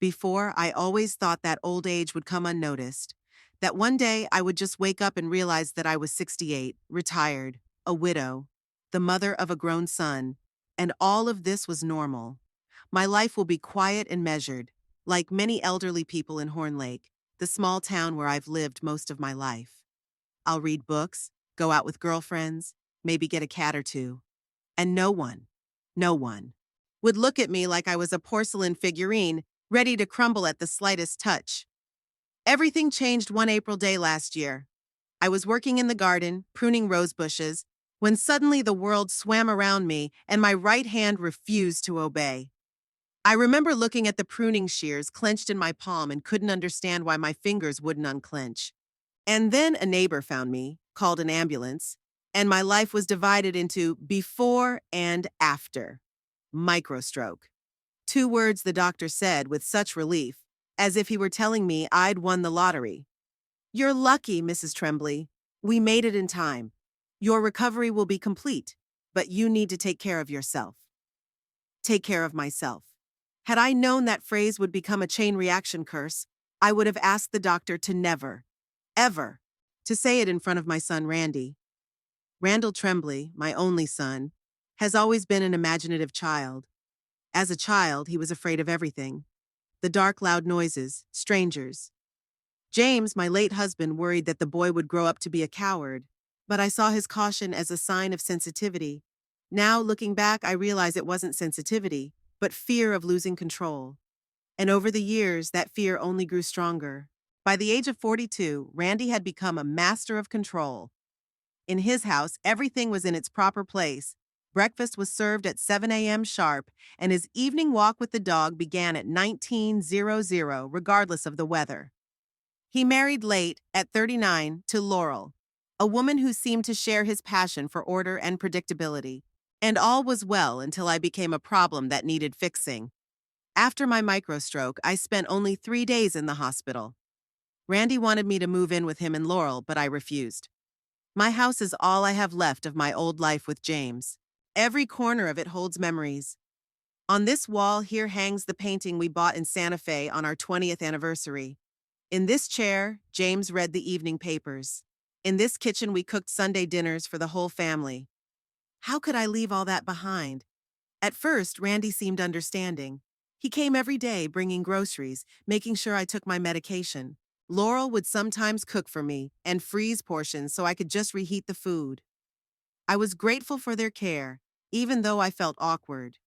Before, I always thought that old age would come unnoticed, that one day I would just wake up and realize that I was 68, retired, a widow, the mother of a grown son, and all of this was normal. My life will be quiet and measured, like many elderly people in Horn Lake, the small town where I've lived most of my life. I'll read books, go out with girlfriends, maybe get a cat or two, and no one, would look at me like I was a porcelain figurine ready to crumble at the slightest touch. Everything changed one April day last year. I was working in the garden, pruning rose bushes, when suddenly the world swam around me and my right hand refused to obey. I remember looking at the pruning shears clenched in my palm and couldn't understand why my fingers wouldn't unclench. And then a neighbor found me, called an ambulance, and my life was divided into before and after. Microstroke. Two words the doctor said with such relief, as if he were telling me I'd won the lottery. "You're lucky, Mrs. Tremblay. We made it in time. Your recovery will be complete, but you need to take care of yourself." Take care of myself. Had I known that phrase would become a chain reaction curse, I would have asked the doctor to never, ever, to say it in front of my son Randy. Randall Tremblay, my only son, has always been an imaginative child. As a child, he was afraid of everything. The dark, loud noises, strangers. James, my late husband, worried that the boy would grow up to be a coward, but I saw his caution as a sign of sensitivity. Now, looking back, I realize it wasn't sensitivity, but fear of losing control. And over the years, that fear only grew stronger. By the age of 42, Randy had become a master of control. In his house, everything was in its proper place. Breakfast was served at 7 a.m. sharp, and his evening walk with the dog began at 19:00, regardless of the weather. He married late, at 39, to Laurel, a woman who seemed to share his passion for order and predictability. And all was well until I became a problem that needed fixing. After my microstroke, I spent only 3 days in the hospital. Randy wanted me to move in with him and Laurel, but I refused. My house is all I have left of my old life with James. Every corner of it holds memories. On this wall here hangs the painting we bought in Santa Fe on our 20th anniversary. In this chair, James read the evening papers. In this kitchen, we cooked Sunday dinners for the whole family. How could I leave all that behind? At first, Randy seemed understanding. He came every day bringing groceries, making sure I took my medication. Laurel would sometimes cook for me and freeze portions so I could just reheat the food. I was grateful for their care, even though I felt awkward.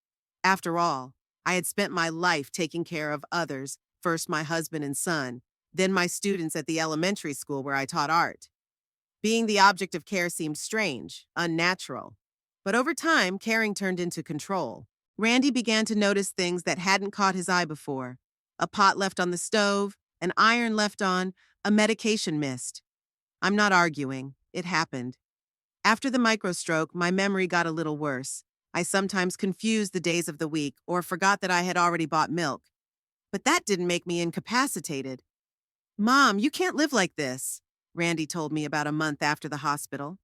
After all, I had spent my life taking care of others, first my husband and son, then my students at the elementary school where I taught art. Being the object of care seemed strange, unnatural. But over time, caring turned into control. Randy began to notice things that hadn't caught his eye before. A pot left on the stove, an iron left on, a medication missed. I'm not arguing. It happened. After the microstroke, my memory got a little worse. I sometimes confused the days of the week or forgot that I had already bought milk. But that didn't make me incapacitated. "Mom, you can't live like this," Randy told me about a month after the hospital.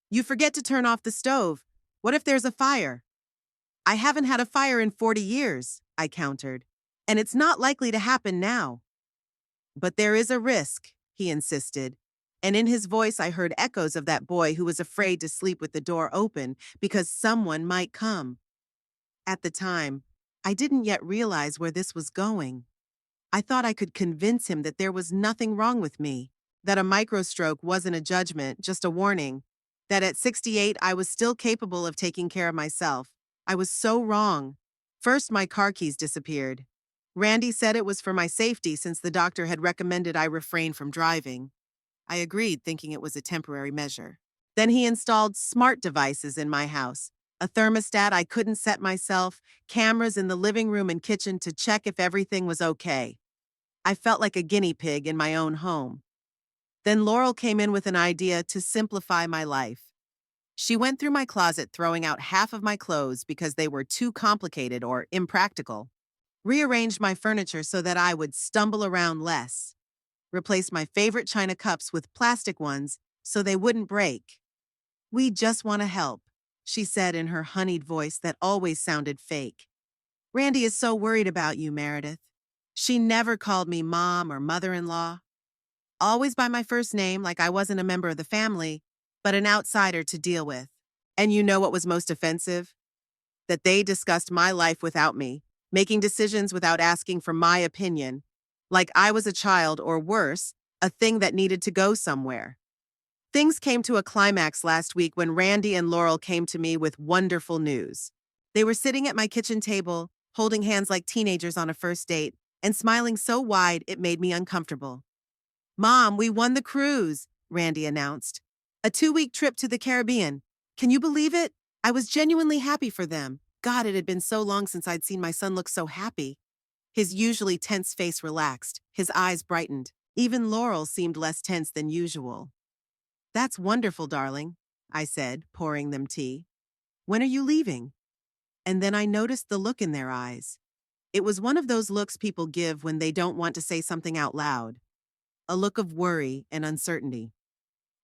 "You forget to turn off the stove. What if there's a fire?" "I haven't had a fire in 40 years, I countered, "and it's not likely to happen now." "But there is a risk," he insisted, and in his voice I heard echoes of that boy who was afraid to sleep with the door open because someone might come. At the time, I didn't yet realize where this was going. I thought I could convince him that there was nothing wrong with me, that a microstroke wasn't a judgment, just a warning, that at 68 I was still capable of taking care of myself. I was so wrong. First, my car keys disappeared. Randy said it was for my safety since the doctor had recommended I refrain from driving. I agreed, thinking it was a temporary measure. Then he installed smart devices in my house, a thermostat I couldn't set myself, cameras in the living room and kitchen to check if everything was okay. I felt like a guinea pig in my own home. Then Laurel came in with an idea to simplify my life. She went through my closet throwing out half of my clothes because they were too complicated or impractical, rearranged my furniture so that I would stumble around less, replaced my favorite china cups with plastic ones so they wouldn't break. "We just want to help," she said in her honeyed voice that always sounded fake. "Randy is so worried about you, Meredith." She never called me mom or mother-in-law, always by my first name like I wasn't a member of the family, but an outsider to deal with. And you know what was most offensive? That they discussed my life without me, making decisions without asking for my opinion, like I was a child or worse, a thing that needed to go somewhere. Things came to a climax last week when Randy and Laurel came to me with wonderful news. They were sitting at my kitchen table, holding hands like teenagers on a first date, and smiling so wide it made me uncomfortable. Mom, we won the cruise, Randy announced. A 2-week trip to the Caribbean. Can you believe it? I was genuinely happy for them. God, it had been so long since I'd seen my son look so happy. His usually tense face relaxed, his eyes brightened. Even Laurel seemed less tense than usual. That's wonderful, darling, I said, pouring them tea. When are you leaving? And then I noticed the look in their eyes. It was one of those looks people give when they don't want to say something out loud. A look of worry and uncertainty.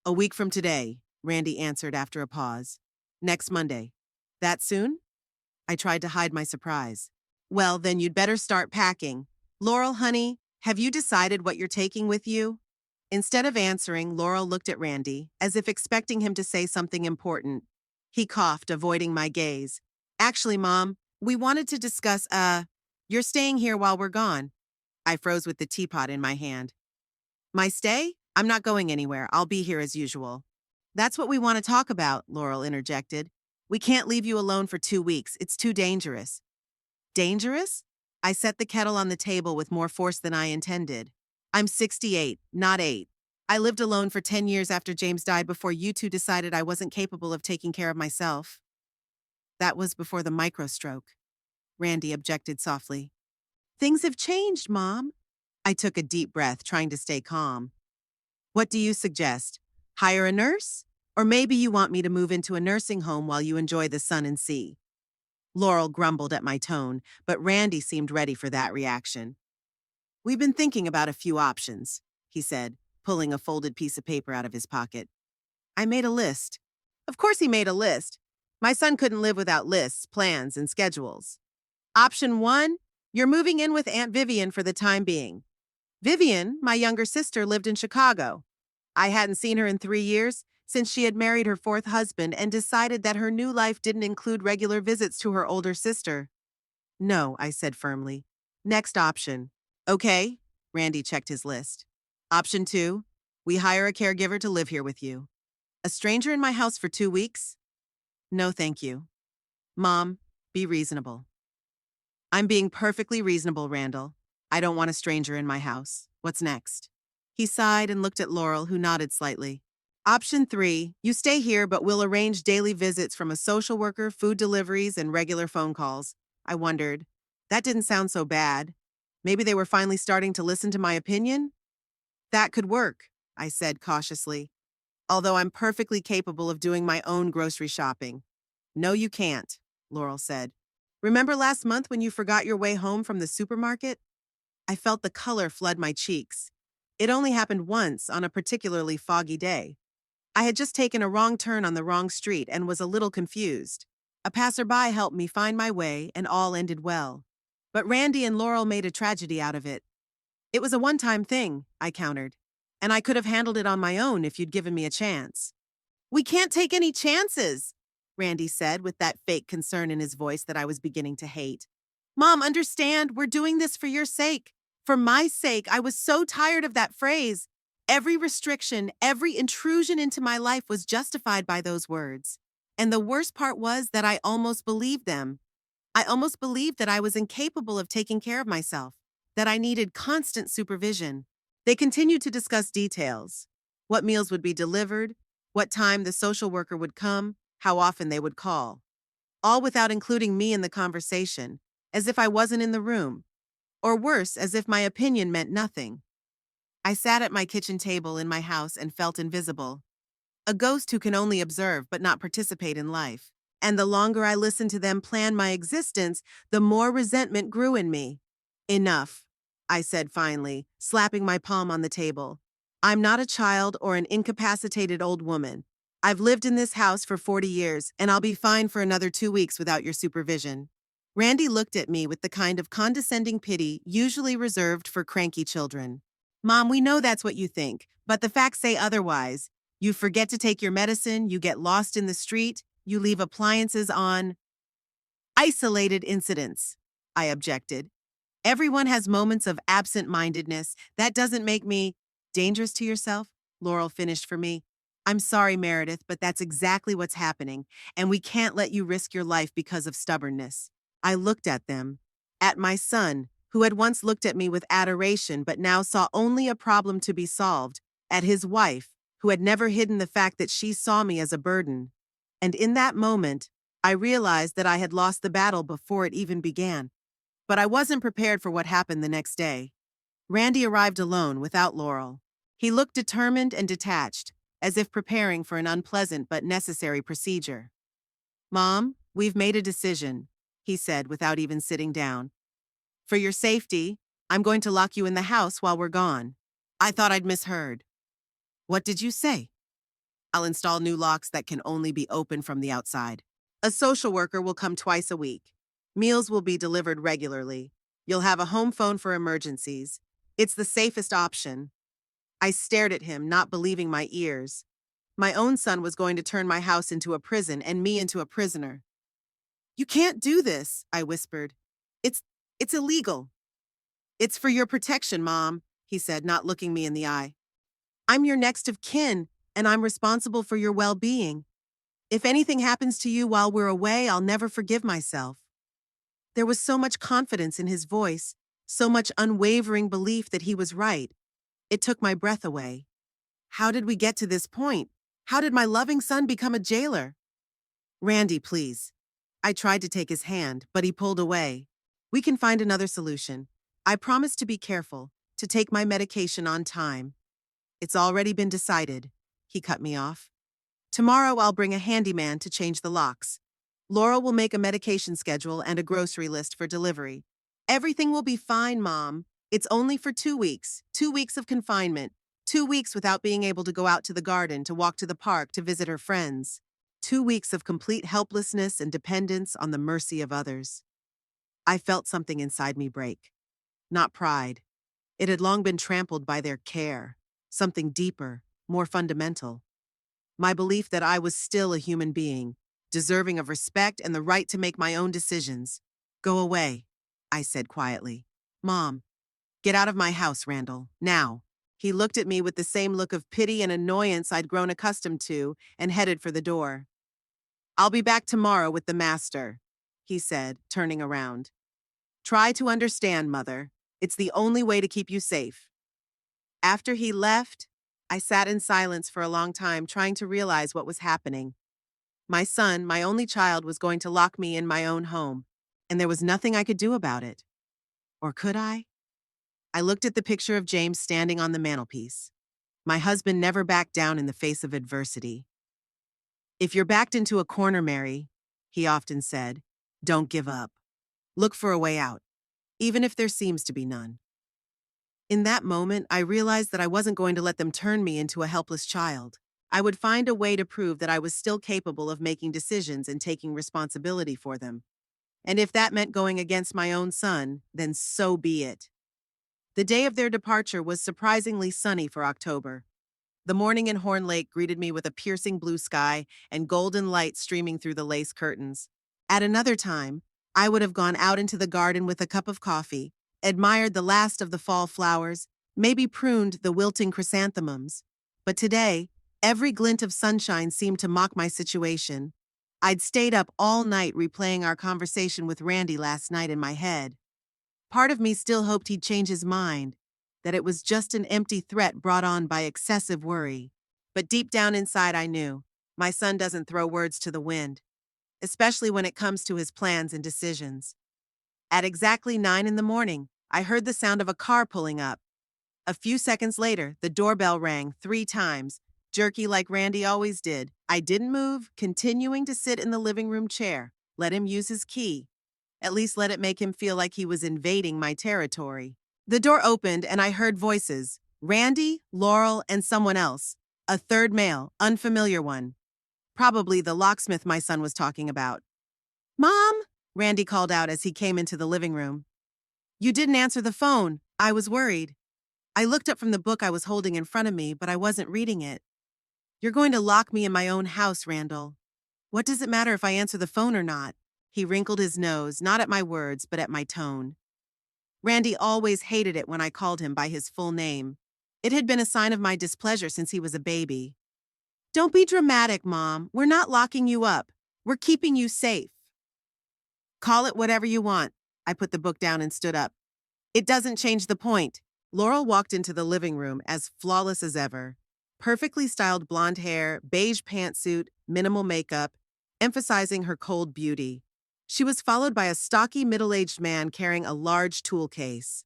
A week from today, Randy answered after a pause. Next Monday. That soon? I tried to hide my surprise. Well, then you'd better start packing. Laurel, honey, have you decided what you're taking with you? Instead of answering, Laurel looked at Randy, as if expecting him to say something important. He coughed, avoiding my gaze. Actually, Mom, we wanted to discuss, you're staying here while we're gone. I froze with the teapot in my hand. My stay? I'm not going anywhere. I'll be here as usual. That's what we want to talk about, Laurel interjected. We can't leave you alone for 2 weeks. It's too dangerous. Dangerous? I set the kettle on the table with more force than I intended. I'm 68, not 8. I lived alone for 10 years after James died before you two decided I wasn't capable of taking care of myself. That was before the microstroke. Randy objected softly. Things have changed, Mom. I took a deep breath, trying to stay calm. What do you suggest? Hire a nurse? Or maybe you want me to move into a nursing home while you enjoy the sun and sea? Laurel grumbled at my tone, but Randy seemed ready for that reaction. We've been thinking about a few options, he said, pulling a folded piece of paper out of his pocket. I made a list. Of course he made a list. My son couldn't live without lists, plans, and schedules. Option 1, you're moving in with Aunt Vivian for the time being. Vivian, my younger sister, lived in Chicago. I hadn't seen her in 3 years, since she had married her 4th husband and decided that her new life didn't include regular visits to her older sister. No, I said firmly. Next option. Okay, Randy checked his list. Option 2, we hire a caregiver to live here with you. A stranger in my house for 2 weeks? No, thank you. Mom, be reasonable. I'm being perfectly reasonable, Randall. I don't want a stranger in my house. What's next? He sighed and looked at Laurel, who nodded slightly. Option 3, you stay here, but we'll arrange daily visits from a social worker, food deliveries, and regular phone calls. I wondered. That didn't sound so bad. Maybe they were finally starting to listen to my opinion? That could work, I said cautiously. Although I'm perfectly capable of doing my own grocery shopping. No, you can't, Laurel said. Remember last month when you forgot your way home from the supermarket? I felt the color flood my cheeks. It only happened once on a particularly foggy day. I had just taken a wrong turn on the wrong street and was a little confused. A passerby helped me find my way, and all ended well. But Randy and Laurel made a tragedy out of it. It was a one-time thing, I countered. And I could have handled it on my own if you'd given me a chance. We can't take any chances, Randy said with that fake concern in his voice that I was beginning to hate. Mom, understand, we're doing this for your sake. For my sake, I was so tired of that phrase. Every restriction, every intrusion into my life was justified by those words. And the worst part was that I almost believed them. I almost believed that I was incapable of taking care of myself, that I needed constant supervision. They continued to discuss details. What meals would be delivered, what time the social worker would come, how often they would call. All without including me in the conversation, as if I wasn't in the room. Or worse, as if my opinion meant nothing. I sat at my kitchen table in my house and felt invisible. A ghost who can only observe but not participate in life. And the longer I listened to them plan my existence, the more resentment grew in me. Enough, I said finally, slapping my palm on the table. I'm not a child or an incapacitated old woman. I've lived in this house for 40 years, and I'll be fine for another 2 weeks without your supervision. Randy looked at me with the kind of condescending pity usually reserved for cranky children. Mom, we know that's what you think, but the facts say otherwise. You forget to take your medicine, you get lost in the street, you leave appliances on. Isolated incidents, I objected. Everyone has moments of absent-mindedness. That doesn't make me dangerous to yourself, Laurel finished for me. I'm sorry, Meredith, but that's exactly what's happening, and we can't let you risk your life because of stubbornness. I looked at them, at my son, who had once looked at me with adoration but now saw only a problem to be solved, at his wife, who had never hidden the fact that she saw me as a burden. And in that moment, I realized that I had lost the battle before it even began. But I wasn't prepared for what happened the next day. Randy arrived alone, without Laurel. He looked determined and detached, as if preparing for an unpleasant but necessary procedure. Mom, we've made a decision, he said without even sitting down. For your safety, I'm going to lock you in the house while we're gone. I thought I'd misheard. What did you say? I'll install new locks that can only be opened from the outside. A social worker will come twice a week. Meals will be delivered regularly. You'll have a home phone for emergencies. It's the safest option. I stared at him, not believing my ears. My own son was going to turn my house into a prison and me into a prisoner. You can't do this, I whispered. It's illegal. It's for your protection, Mom, he said, not looking me in the eye. I'm your next of kin, and I'm responsible for your well-being. If anything happens to you while we're away, I'll never forgive myself. There was so much confidence in his voice, so much unwavering belief that he was right. It took my breath away. How did we get to this point? How did my loving son become a jailer? Randy, please. I tried to take his hand, but he pulled away. We can find another solution. I promise to be careful, to take my medication on time. It's already been decided, he cut me off. Tomorrow I'll bring a handyman to change the locks. Laurel will make a medication schedule and a grocery list for delivery. Everything will be fine, Mom. It's only for 2 weeks, 2 weeks of confinement, 2 weeks without being able to go out to the garden, to walk to the park, to visit her friends. 2 weeks of complete helplessness and dependence on the mercy of others. I felt something inside me break. Not pride. It had long been trampled by their care. Something deeper, more fundamental. My belief that I was still a human being, deserving of respect and the right to make my own decisions. Go away, I said quietly. Mom, get out of my house, Randall, now. He looked at me with the same look of pity and annoyance I'd grown accustomed to and headed for the door. I'll be back tomorrow with the master, he said, turning around. Try to understand, Mother. It's the only way to keep you safe. After he left, I sat in silence for a long time, trying to realize what was happening. My son, my only child, was going to lock me in my own home, and there was nothing I could do about it. Or could I? I looked at the picture of James standing on the mantelpiece. My husband never backed down in the face of adversity. If you're backed into a corner, Mary, he often said, don't give up. Look for a way out, even if there seems to be none. In that moment, I realized that I wasn't going to let them turn me into a helpless child. I would find a way to prove that I was still capable of making decisions and taking responsibility for them. And if that meant going against my own son, then so be it. The day of their departure was surprisingly sunny for October. The morning in Horn Lake greeted me with a piercing blue sky and golden light streaming through the lace curtains. At another time, I would have gone out into the garden with a cup of coffee, admired the last of the fall flowers, maybe pruned the wilting chrysanthemums. But today, every glint of sunshine seemed to mock my situation. I'd stayed up all night replaying our conversation with Randy last night in my head. Part of me still hoped he'd change his mind, that it was just an empty threat brought on by excessive worry. But deep down inside I knew, my son doesn't throw words to the wind, especially when it comes to his plans and decisions. At exactly 9 in the morning, I heard the sound of a car pulling up. A few seconds later, the doorbell rang 3 times, jerky like Randy always did. I didn't move, continuing to sit in the living room chair. Let him use his key. At least let it make him feel like he was invading my territory. The door opened and I heard voices. Randy, Laurel, and someone else. A third male, unfamiliar one. Probably the locksmith my son was talking about. Mom, Randy called out as he came into the living room. You didn't answer the phone. I was worried. I looked up from the book I was holding in front of me, but I wasn't reading it. You're going to lock me in my own house, Randall. What does it matter if I answer the phone or not? He wrinkled his nose, not at my words, but at my tone. Randy always hated it when I called him by his full name. It had been a sign of my displeasure since he was a baby. Don't be dramatic, Mom. We're not locking you up. We're keeping you safe. Call it whatever you want. I put the book down and stood up. It doesn't change the point. Laurel walked into the living room as flawless as ever. Perfectly styled blonde hair, beige pantsuit, minimal makeup, emphasizing her cold beauty. She was followed by a stocky middle-aged man carrying a large tool case.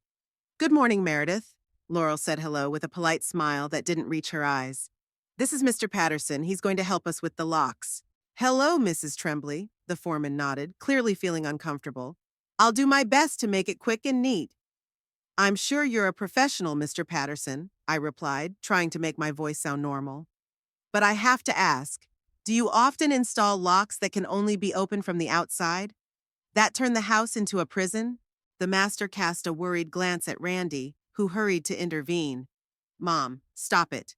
Good morning, Meredith. Laurel said hello with a polite smile that didn't reach her eyes. This is Mr. Patterson. He's going to help us with the locks. Hello, Mrs. Tremblay, the foreman nodded, clearly feeling uncomfortable. I'll do my best to make it quick and neat. I'm sure you're a professional, Mr. Patterson, I replied, trying to make my voice sound normal. But I have to ask, do you often install locks that can only be opened from the outside? That turned the house into a prison? The master cast a worried glance at Randy, who hurried to intervene. Mom, stop it.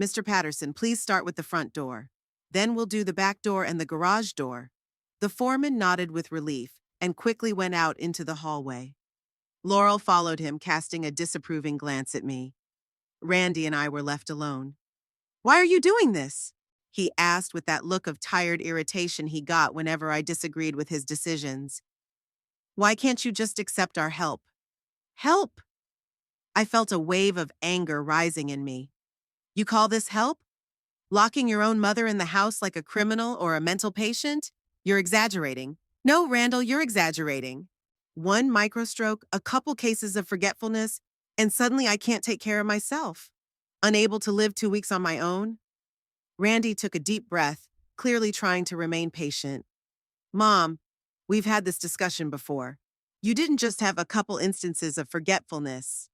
Mr. Patterson, please start with the front door. Then we'll do the back door and the garage door. The foreman nodded with relief and quickly went out into the hallway. Laurel followed him, casting a disapproving glance at me. Randy and I were left alone. Why are you doing this? He asked with that look of tired irritation he got whenever I disagreed with his decisions. Why can't you just accept our help? Help? I felt a wave of anger rising in me. You call this help? Locking your own mother in the house like a criminal or a mental patient? You're exaggerating. No, Randall, you're exaggerating. One microstroke, a couple cases of forgetfulness, and suddenly I can't take care of myself. Unable to live 2 weeks on my own? Randy took a deep breath, clearly trying to remain patient. Mom, we've had this discussion before. You didn't just have a couple instances of forgetfulness.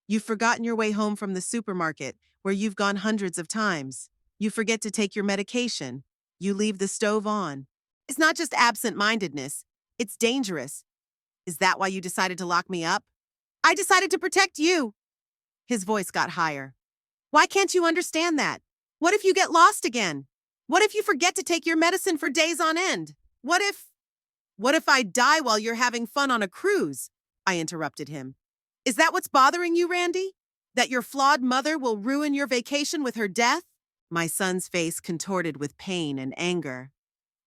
You've forgotten your way home from the supermarket, where you've gone hundreds of times. You forget to take your medication. You leave the stove on. It's not just absent-mindedness. It's dangerous. Is that why you decided to lock me up? I decided to protect you. His voice got higher. Why can't you understand that? What if you get lost again? What if you forget to take your medicine for days on end? What if I die while you're having fun on a cruise? I interrupted him. Is that what's bothering you, Randy? That your flawed mother will ruin your vacation with her death? My son's face contorted with pain and anger.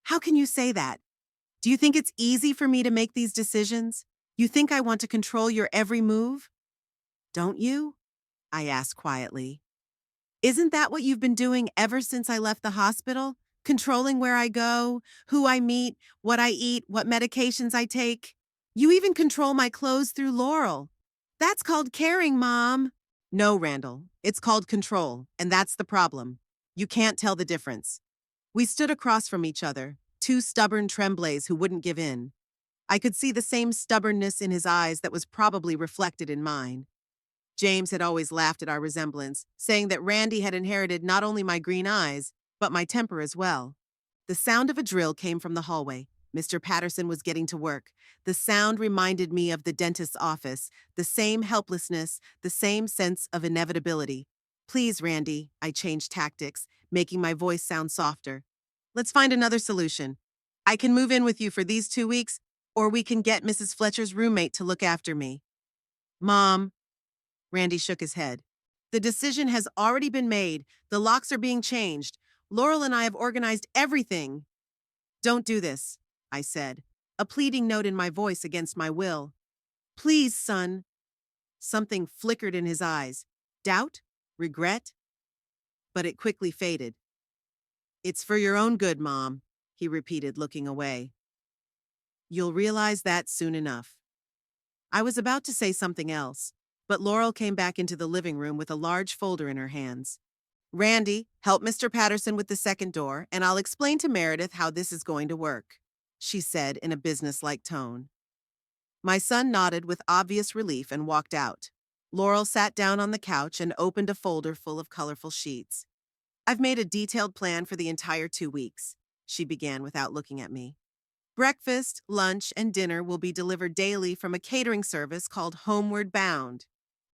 How can you say that? Do you think it's easy for me to make these decisions? You think I want to control your every move? Don't you? I asked quietly. Isn't that what you've been doing ever since I left the hospital? Controlling where I go, who I meet, what I eat, what medications I take. You even control my clothes through Laurel. That's called caring, Mom. No, Randall. It's called control, and that's the problem. You can't tell the difference. We stood across from each other, two stubborn Tremblays who wouldn't give in. I could see the same stubbornness in his eyes that was probably reflected in mine. James had always laughed at our resemblance, saying that Randy had inherited not only my green eyes, but my temper as well. The sound of a drill came from the hallway. Mr. Patterson was getting to work. The sound reminded me of the dentist's office, the same helplessness, the same sense of inevitability. Please, Randy, I changed tactics, making my voice sound softer. Let's find another solution. I can move in with you for these 2 weeks, or we can get Mrs. Fletcher's roommate to look after me. Mom. Randy shook his head. The decision has already been made. The locks are being changed. Laurel and I have organized everything. Don't do this, I said, a pleading note in my voice against my will. Please, son. Something flickered in his eyes. Doubt? Regret? But it quickly faded. It's for your own good, Mom, he repeated, looking away. You'll realize that soon enough. I was about to say something else, but Laurel came back into the living room with a large folder in her hands. Randy, help Mr. Patterson with the second door, and I'll explain to Meredith how this is going to work, she said in a businesslike tone. My son nodded with obvious relief and walked out. Laurel sat down on the couch and opened a folder full of colorful sheets. I've made a detailed plan for the entire 2 weeks, she began without looking at me. Breakfast, lunch, and dinner will be delivered daily from a catering service called Homeward Bound.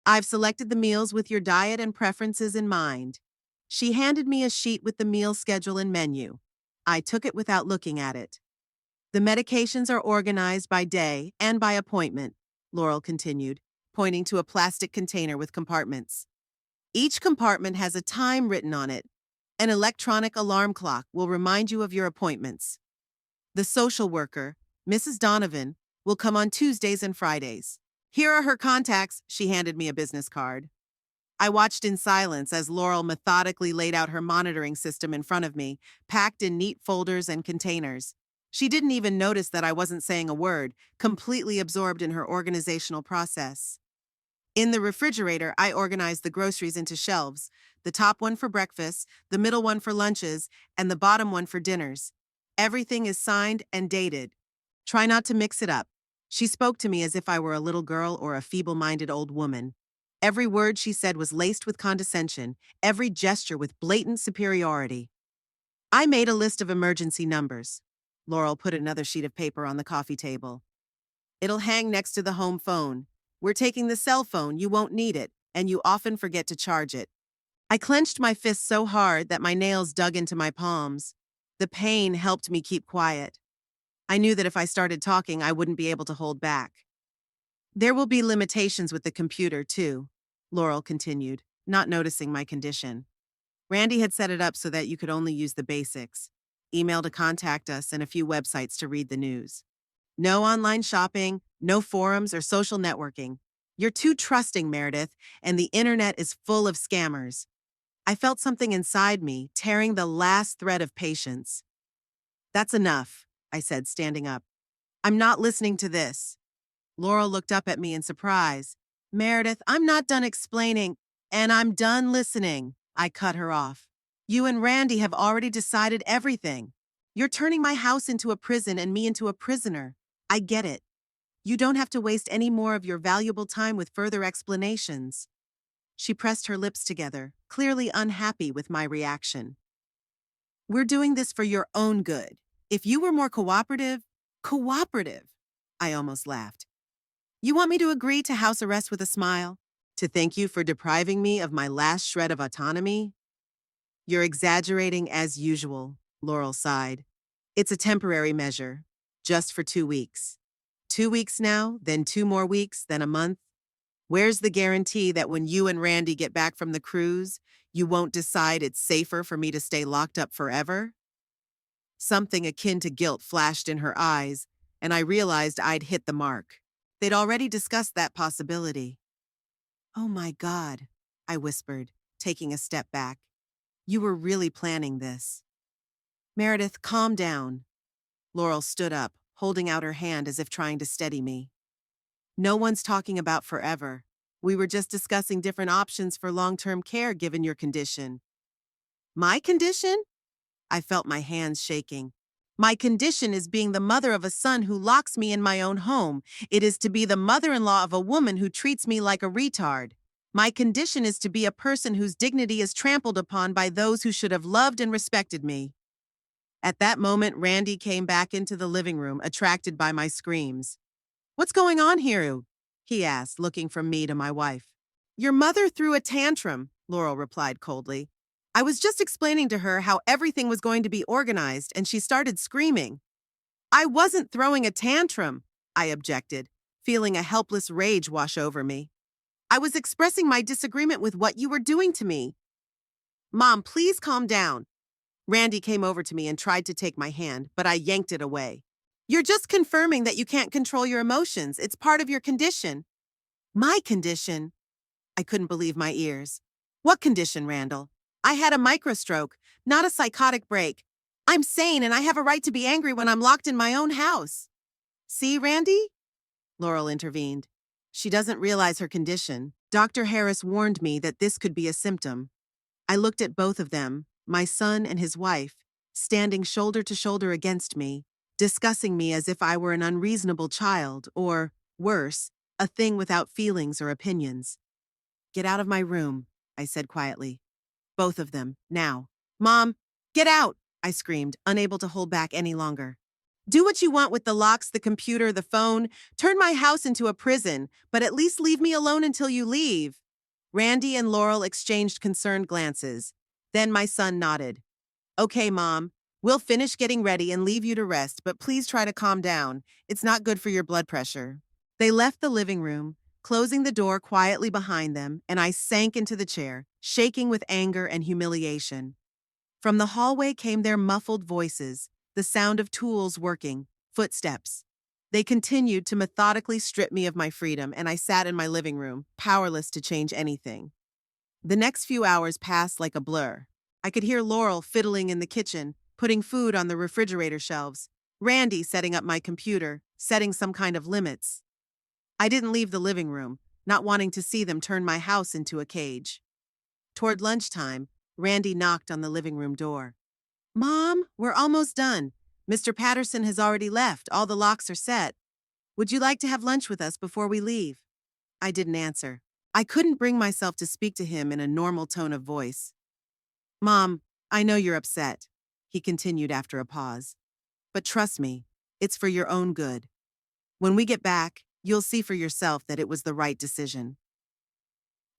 I've selected the meals with your diet and preferences in mind. She handed me a sheet with the meal schedule and menu. I took it without looking at it. The medications are organized by day and by appointment, Laurel continued, pointing to a plastic container with compartments. Each compartment has a time written on it. An electronic alarm clock will remind you of your appointments. The social worker, Mrs. Donovan, will come on Tuesdays and Fridays. Here are her contacts. She handed me a business card. I watched in silence as Laurel methodically laid out her monitoring system in front of me, packed in neat folders and containers. She didn't even notice that I wasn't saying a word, completely absorbed in her organizational process. In the refrigerator, I organized the groceries into shelves, the top one for breakfast, the middle one for lunches, and the bottom one for dinners. Everything is signed and dated. Try not to mix it up. She spoke to me as if I were a little girl or a feeble-minded old woman. Every word she said was laced with condescension, every gesture with blatant superiority. I made a list of emergency numbers. Laurel put another sheet of paper on the coffee table. It'll hang next to the home phone. We're taking the cell phone, you won't need it, and you often forget to charge it. I clenched my fist so hard that my nails dug into my palms. The pain helped me keep quiet. I knew that if I started talking, I wouldn't be able to hold back. There will be limitations with the computer, too, Laurel continued, not noticing my condition. Randy had set it up so that you could only use the basics: email to contact us and a few websites to read the news. No online shopping, no forums or social networking. You're too trusting, Meredith, and the internet is full of scammers. I felt something inside me tearing the last thread of patience. That's enough, I said, standing up. I'm not listening to this. Laurel looked up at me in surprise. Meredith, I'm not done explaining, and I'm done listening. I cut her off. You and Randy have already decided everything. You're turning my house into a prison and me into a prisoner. I get it. You don't have to waste any more of your valuable time with further explanations. She pressed her lips together, clearly unhappy with my reaction. We're doing this for your own good. If you were more cooperative, I almost laughed. You want me to agree to house arrest with a smile? To thank you for depriving me of my last shred of autonomy? You're exaggerating as usual, Laurel sighed. It's a temporary measure, just for 2 weeks. 2 weeks now, then 2 more weeks, then a month. Where's the guarantee that when you and Randy get back from the cruise, you won't decide it's safer for me to stay locked up forever? Something akin to guilt flashed in her eyes, and I realized I'd hit the mark. They'd already discussed that possibility. Oh my God, I whispered, taking a step back. You were really planning this. Meredith, calm down. Laurel stood up, holding out her hand as if trying to steady me. No one's talking about forever. We were just discussing different options for long-term care given your condition. My condition? I felt my hands shaking. My condition is being the mother of a son who locks me in my own home. It is to be the mother-in-law of a woman who treats me like a retard. My condition is to be a person whose dignity is trampled upon by those who should have loved and respected me. At that moment, Randy came back into the living room, attracted by my screams. What's going on here? He asked, looking from me to my wife. Your mother threw a tantrum, Laurel replied coldly. I was just explaining to her how everything was going to be organized, and she started screaming. I wasn't throwing a tantrum, I objected, feeling a helpless rage wash over me. I was expressing my disagreement with what you were doing to me. Mom, please calm down. Randy came over to me and tried to take my hand, but I yanked it away. You're just confirming that you can't control your emotions. It's part of your condition. My condition? I couldn't believe my ears. What condition, Randall? I had a microstroke, not a psychotic break. I'm sane and I have a right to be angry when I'm locked in my own house. See, Randy? Laurel intervened. She doesn't realize her condition. Dr. Harris warned me that this could be a symptom. I looked at both of them, my son and his wife, standing shoulder to shoulder against me, discussing me as if I were an unreasonable child or, worse, a thing without feelings or opinions. Get out of my room, I said quietly. Both of them, now. Mom, get out, I screamed, unable to hold back any longer. Do what you want with the locks, the computer, the phone. Turn my house into a prison, but at least leave me alone until you leave. Randy and Laurel exchanged concerned glances. Then my son nodded. Okay, Mom. We'll finish getting ready and leave you to rest, but please try to calm down. It's not good for your blood pressure. They left the living room, closing the door quietly behind them, and I sank into the chair, shaking with anger and humiliation. From the hallway came their muffled voices, the sound of tools working, footsteps. They continued to methodically strip me of my freedom, and I sat in my living room, powerless to change anything. The next few hours passed like a blur. I could hear Laurel fiddling in the kitchen, putting food on the refrigerator shelves, Randy setting up my computer, setting some kind of limits. I didn't leave the living room, not wanting to see them turn my house into a cage. Toward lunchtime, Randy knocked on the living room door. Mom, we're almost done. Mr. Patterson has already left. All the locks are set. Would you like to have lunch with us before we leave? I didn't answer. I couldn't bring myself to speak to him in a normal tone of voice. Mom, I know you're upset, he continued after a pause. But trust me, it's for your own good. When we get back, you'll see for yourself that it was the right decision.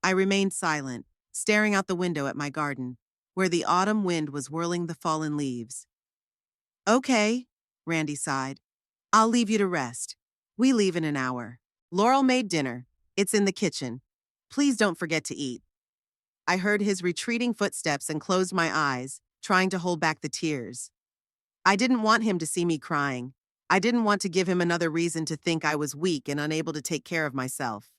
I remained silent, staring out the window at my garden, where the autumn wind was whirling the fallen leaves. Okay, Randy sighed. I'll leave you to rest. We leave in an hour. Laurel made dinner. It's in the kitchen. Please don't forget to eat. I heard his retreating footsteps and closed my eyes, trying to hold back the tears. I didn't want him to see me crying. I didn't want to give him another reason to think I was weak and unable to take care of myself.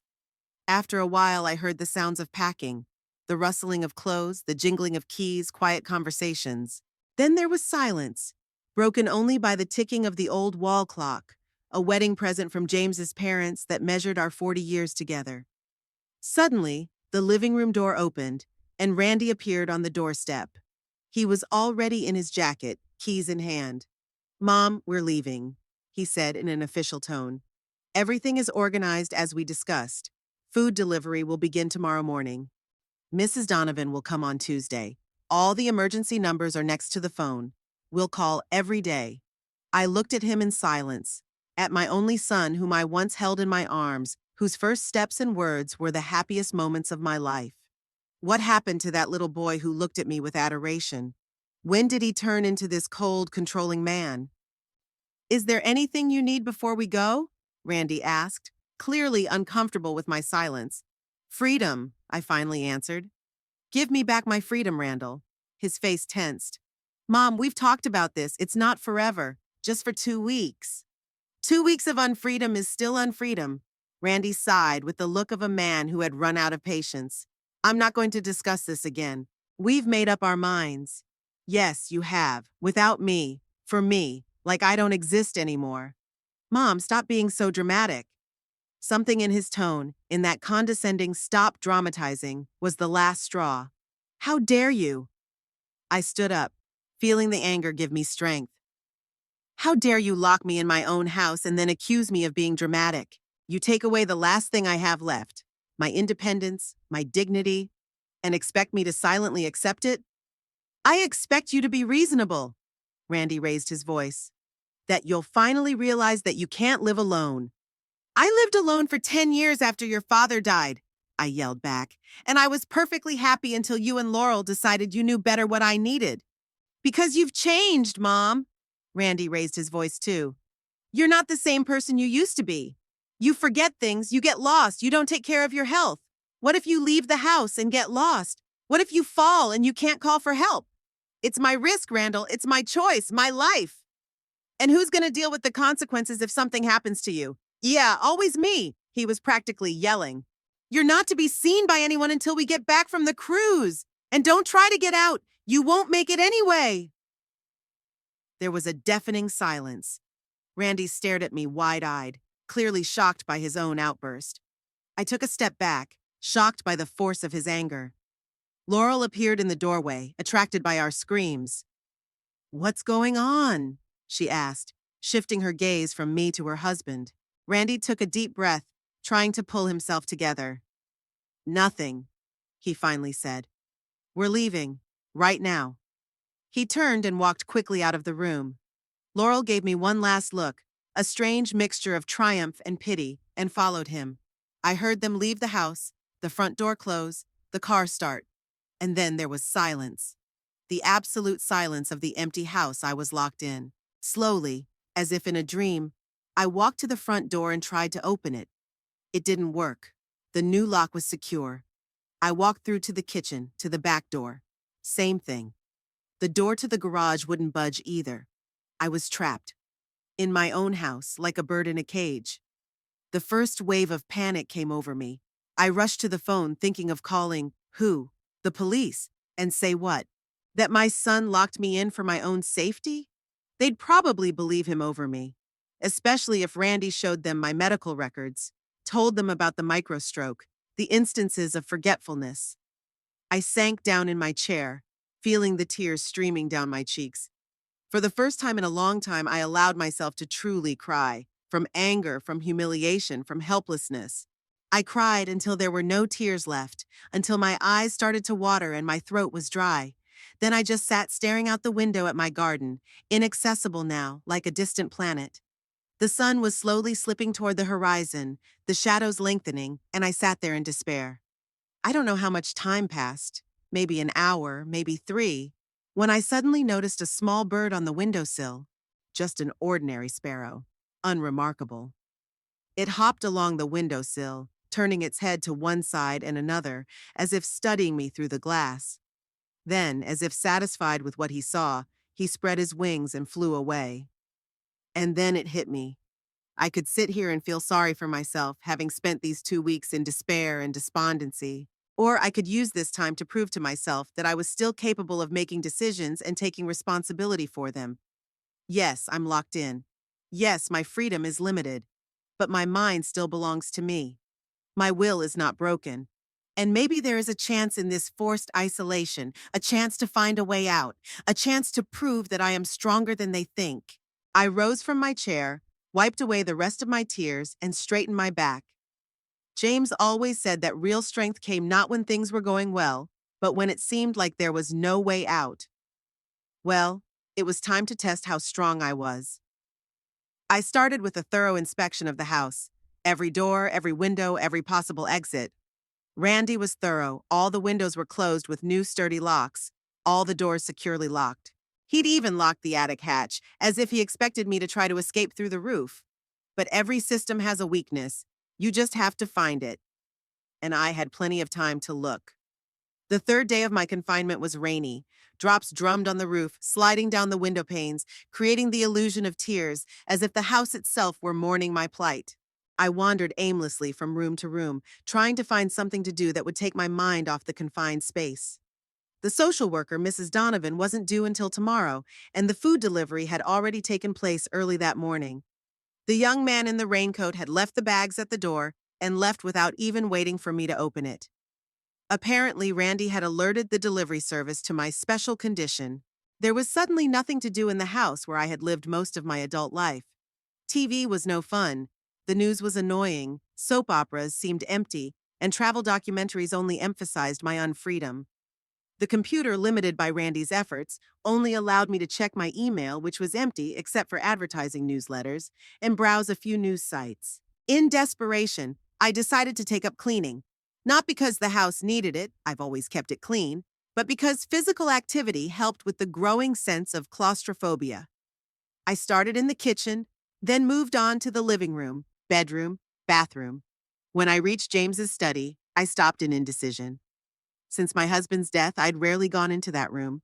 After a while, I heard the sounds of packing, the rustling of clothes, the jingling of keys, quiet conversations. Then there was silence, broken only by the ticking of the old wall clock, a wedding present from James's parents that measured our 40 years together. Suddenly, the living room door opened, and Randy appeared on the doorstep. He was already in his jacket, keys in hand. Mom, we're leaving, he said in an official tone. Everything is organized as we discussed. Food delivery will begin tomorrow morning. Mrs. Donovan will come on Tuesday. All the emergency numbers are next to the phone. We'll call every day. I looked at him in silence, at my only son whom I once held in my arms, whose first steps and words were the happiest moments of my life. What happened to that little boy who looked at me with adoration? When did he turn into this cold, controlling man? Is there anything you need before we go? Randy asked, clearly uncomfortable with my silence. Freedom, I finally answered. Give me back my freedom, Randall. His face tensed. Mom, we've talked about this. It's not forever, just for 2 weeks. 2 weeks of unfreedom is still unfreedom. Randy sighed with the look of a man who had run out of patience. I'm not going to discuss this again. We've made up our minds. Yes, you have. Without me. For me. Like I don't exist anymore. Mom, stop being so dramatic. Something in his tone, in that condescending stop dramatizing, was the last straw. How dare you? I stood up, feeling the anger give me strength. How dare you lock me in my own house and then accuse me of being dramatic? You take away the last thing I have left, my independence, my dignity, and expect me to silently accept it? I expect you to be reasonable. Randy raised his voice. That you'll finally realize that you can't live alone. I lived alone for 10 years after your father died, I yelled back, and I was perfectly happy until you and Laurel decided you knew better what I needed. Because you've changed, Mom. Randy raised his voice too. You're not the same person you used to be. You forget things, you get lost, you don't take care of your health. What if you leave the house and get lost? What if you fall and you can't call for help? It's my risk, Randall. It's my choice, my life. And who's going to deal with the consequences if something happens to you? Yeah, always me, he was practically yelling. You're not to be seen by anyone until we get back from the cruise. And don't try to get out. You won't make it anyway. There was a deafening silence. Randy stared at me wide-eyed, clearly shocked by his own outburst. I took a step back, shocked by the force of his anger. Laurel appeared in the doorway, attracted by our screams. What's going on? She asked, shifting her gaze from me to her husband. Randy took a deep breath, trying to pull himself together. Nothing, he finally said. We're leaving, right now. He turned and walked quickly out of the room. Laurel gave me one last look, a strange mixture of triumph and pity, and followed him. I heard them leave the house, the front door close, the car start, and then there was silence. The absolute silence of the empty house I was locked in. Slowly, as if in a dream, I walked to the front door and tried to open it. It didn't work. The new lock was secure. I walked through to the kitchen, to the back door. Same thing. The door to the garage wouldn't budge either. I was trapped. In my own house, like a bird in a cage. The first wave of panic came over me. I rushed to the phone thinking of calling, who? The police. And say what? That my son locked me in for my own safety? They'd probably believe him over me. Especially if Randy showed them my medical records, told them about the microstroke, the instances of forgetfulness. I sank down in my chair, feeling the tears streaming down my cheeks. For the first time in a long time, I allowed myself to truly cry, from anger, from humiliation, from helplessness. I cried until there were no tears left, until my eyes started to water and my throat was dry. Then I just sat staring out the window at my garden, inaccessible now, like a distant planet. The sun was slowly slipping toward the horizon, the shadows lengthening, and I sat there in despair. I don't know how much time passed, maybe an hour, maybe 3, when I suddenly noticed a small bird on the windowsill. Just an ordinary sparrow. Unremarkable. It hopped along the windowsill, turning its head to one side and another, as if studying me through the glass. Then, as if satisfied with what he saw, he spread his wings and flew away. And then it hit me. I could sit here and feel sorry for myself, having spent these 2 weeks in despair and despondency. Or I could use this time to prove to myself that I was still capable of making decisions and taking responsibility for them. Yes, I'm locked in. Yes, my freedom is limited. But my mind still belongs to me. My will is not broken. And maybe there is a chance in this forced isolation, a chance to find a way out, a chance to prove that I am stronger than they think. I rose from my chair, wiped away the rest of my tears, and straightened my back. James always said that real strength came not when things were going well, but when it seemed like there was no way out. Well, it was time to test how strong I was. I started with a thorough inspection of the house. Every door, every window, every possible exit. Randy was thorough. All the windows were closed with new sturdy locks, all the doors securely locked. He'd even locked the attic hatch, as if he expected me to try to escape through the roof. But every system has a weakness. You just have to find it. And I had plenty of time to look. The third day of my confinement was rainy. Drops drummed on the roof, sliding down the window panes, creating the illusion of tears, as if the house itself were mourning my plight. I wandered aimlessly from room to room, trying to find something to do that would take my mind off the confined space. The social worker, Mrs. Donovan, wasn't due until tomorrow, and the food delivery had already taken place early that morning. The young man in the raincoat had left the bags at the door and left without even waiting for me to open it. Apparently, Randy had alerted the delivery service to my special condition. There was suddenly nothing to do in the house where I had lived most of my adult life. TV was no fun. The news was annoying, soap operas seemed empty, and travel documentaries only emphasized my unfreedom. The computer, limited by Randy's efforts, only allowed me to check my email, which was empty except for advertising newsletters, and browse a few news sites. In desperation, I decided to take up cleaning. Not because the house needed it, I've always kept it clean, but because physical activity helped with the growing sense of claustrophobia. I started in the kitchen, then moved on to the living room, bedroom, bathroom. When I reached James's study, I stopped in indecision. Since my husband's death, I'd rarely gone into that room.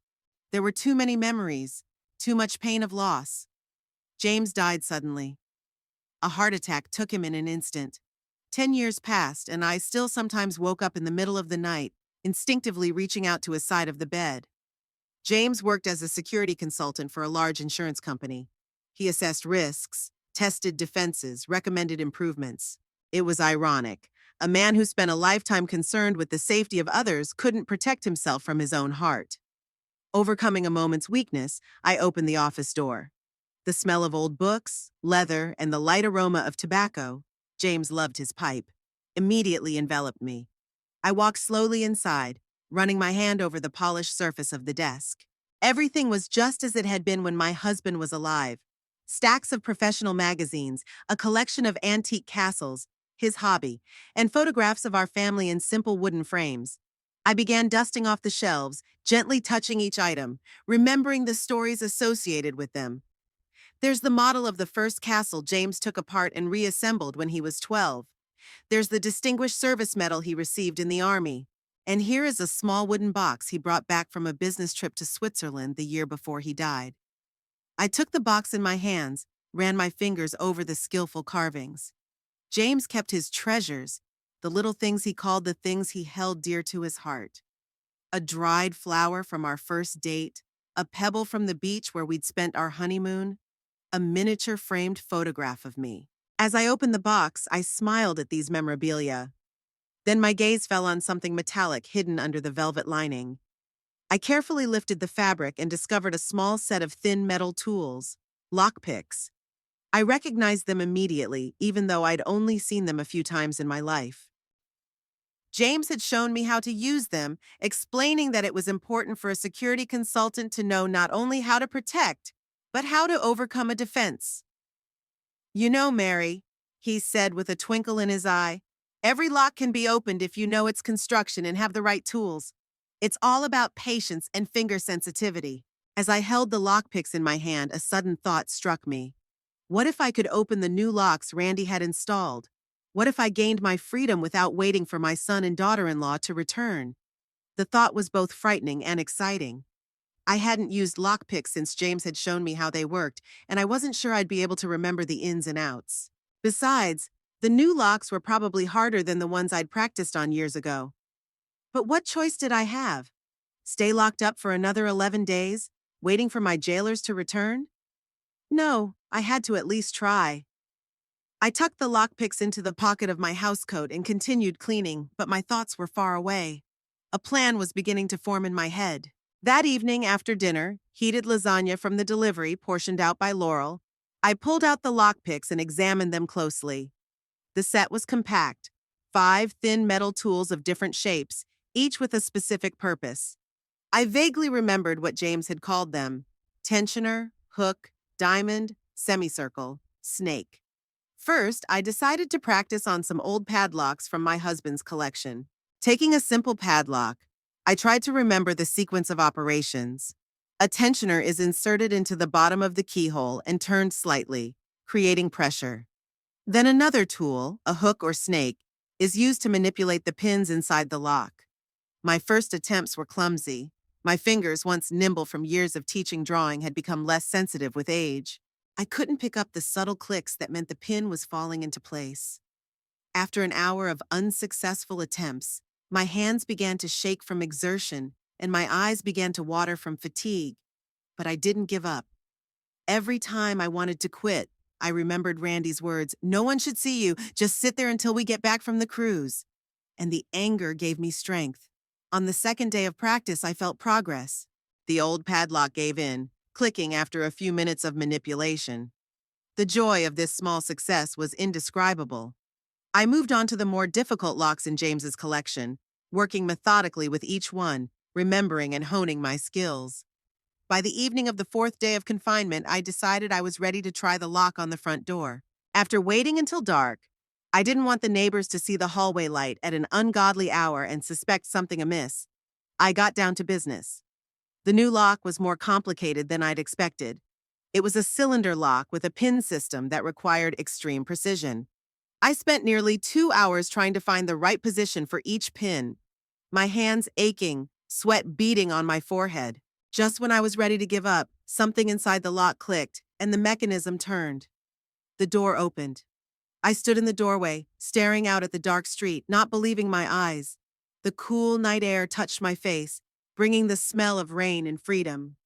There were too many memories, too much pain of loss. James died suddenly. A heart attack took him in an instant. 10 years passed, and I still sometimes woke up in the middle of the night, instinctively reaching out to his side of the bed. James worked as a security consultant for a large insurance company. He assessed risks, tested defenses, recommended improvements. It was ironic. A man who spent a lifetime concerned with the safety of others couldn't protect himself from his own heart. Overcoming a moment's weakness, I opened the office door. The smell of old books, leather, and the light aroma of tobacco, James loved his pipe, immediately enveloped me. I walked slowly inside, running my hand over the polished surface of the desk. Everything was just as it had been when my husband was alive. stacks of professional magazines, a collection of antique castles, his hobby, and photographs of our family in simple wooden frames. I began dusting off the shelves, gently touching each item, remembering the stories associated with them. There's the model of the first castle James took apart and reassembled when he was 12. There's the Distinguished Service Medal he received in the Army. And here is a small wooden box he brought back from a business trip to Switzerland the year before he died. I took the box in my hands, ran my fingers over the skillful carvings. James kept his treasures, the little things he called the things he held dear to his heart. A dried flower from our first date, a pebble from the beach where we'd spent our honeymoon, a miniature framed photograph of me. As I opened the box, I smiled at these memorabilia. Then my gaze fell on something metallic hidden under the velvet lining. I carefully lifted the fabric and discovered a small set of thin metal tools, lockpicks. I recognized them immediately, even though I'd only seen them a few times in my life. James had shown me how to use them, explaining that it was important for a security consultant to know not only how to protect, but how to overcome a defense. "You know, Mary," he said with a twinkle in his eye, "every lock can be opened if you know its construction and have the right tools. It's all about patience and finger sensitivity." As I held the lockpicks in my hand, a sudden thought struck me. What if I could open the new locks Randy had installed? What if I gained my freedom without waiting for my son and daughter-in-law to return? The thought was both frightening and exciting. I hadn't used lockpicks since James had shown me how they worked, and I wasn't sure I'd be able to remember the ins and outs. Besides, the new locks were probably harder than the ones I'd practiced on years ago. But what choice did I have? Stay locked up for another 11 days, waiting for my jailers to return? No, I had to at least try. I tucked the lockpicks into the pocket of my housecoat and continued cleaning, but my thoughts were far away. A plan was beginning to form in my head. That evening after dinner, heated lasagna from the delivery portioned out by Laurel, I pulled out the lockpicks and examined them closely. The set was compact, 5 thin metal tools of different shapes, each with a specific purpose. I vaguely remembered what James had called them: tensioner, hook, diamond, semicircle, snake. First, I decided to practice on some old padlocks from my husband's collection. Taking a simple padlock, I tried to remember the sequence of operations. A tensioner is inserted into the bottom of the keyhole and turned slightly, creating pressure. Then another tool, a hook or snake, is used to manipulate the pins inside the lock. My first attempts were clumsy. My fingers, once nimble from years of teaching drawing, had become less sensitive with age. I couldn't pick up the subtle clicks that meant the pin was falling into place. After an hour of unsuccessful attempts, my hands began to shake from exertion and my eyes began to water from fatigue. But I didn't give up. Every time I wanted to quit, I remembered Randy's words, "No one should see you, just sit there until we get back from the cruise." And the anger gave me strength. On the second day of practice, I felt progress. The old padlock gave in, clicking after a few minutes of manipulation. The joy of this small success was indescribable. I moved on to the more difficult locks in James's collection, working methodically with each one, remembering and honing my skills. By the evening of the 4th day of confinement, I decided I was ready to try the lock on the front door. After waiting until dark, I didn't want the neighbors to see the hallway light at an ungodly hour and suspect something amiss. I got down to business. The new lock was more complicated than I'd expected. It was a cylinder lock with a pin system that required extreme precision. I spent nearly 2 hours trying to find the right position for each pin, my hands aching, sweat beading on my forehead. Just when I was ready to give up, something inside the lock clicked, and the mechanism turned. The door opened. I stood in the doorway, staring out at the dark street, not believing my eyes. The cool night air touched my face, bringing the smell of rain and freedom.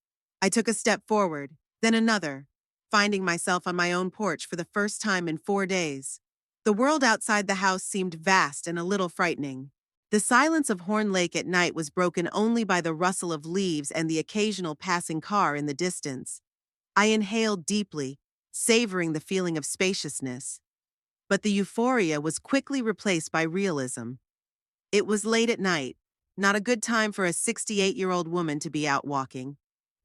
I took a step forward, then another, finding myself on my own porch for the first time in 4 days. The world outside the house seemed vast and a little frightening. The silence of Horn Lake at night was broken only by the rustle of leaves and the occasional passing car in the distance. I inhaled deeply, savoring the feeling of spaciousness. But the euphoria was quickly replaced by realism. It was late at night, not a good time for a 68-year-old woman to be out walking.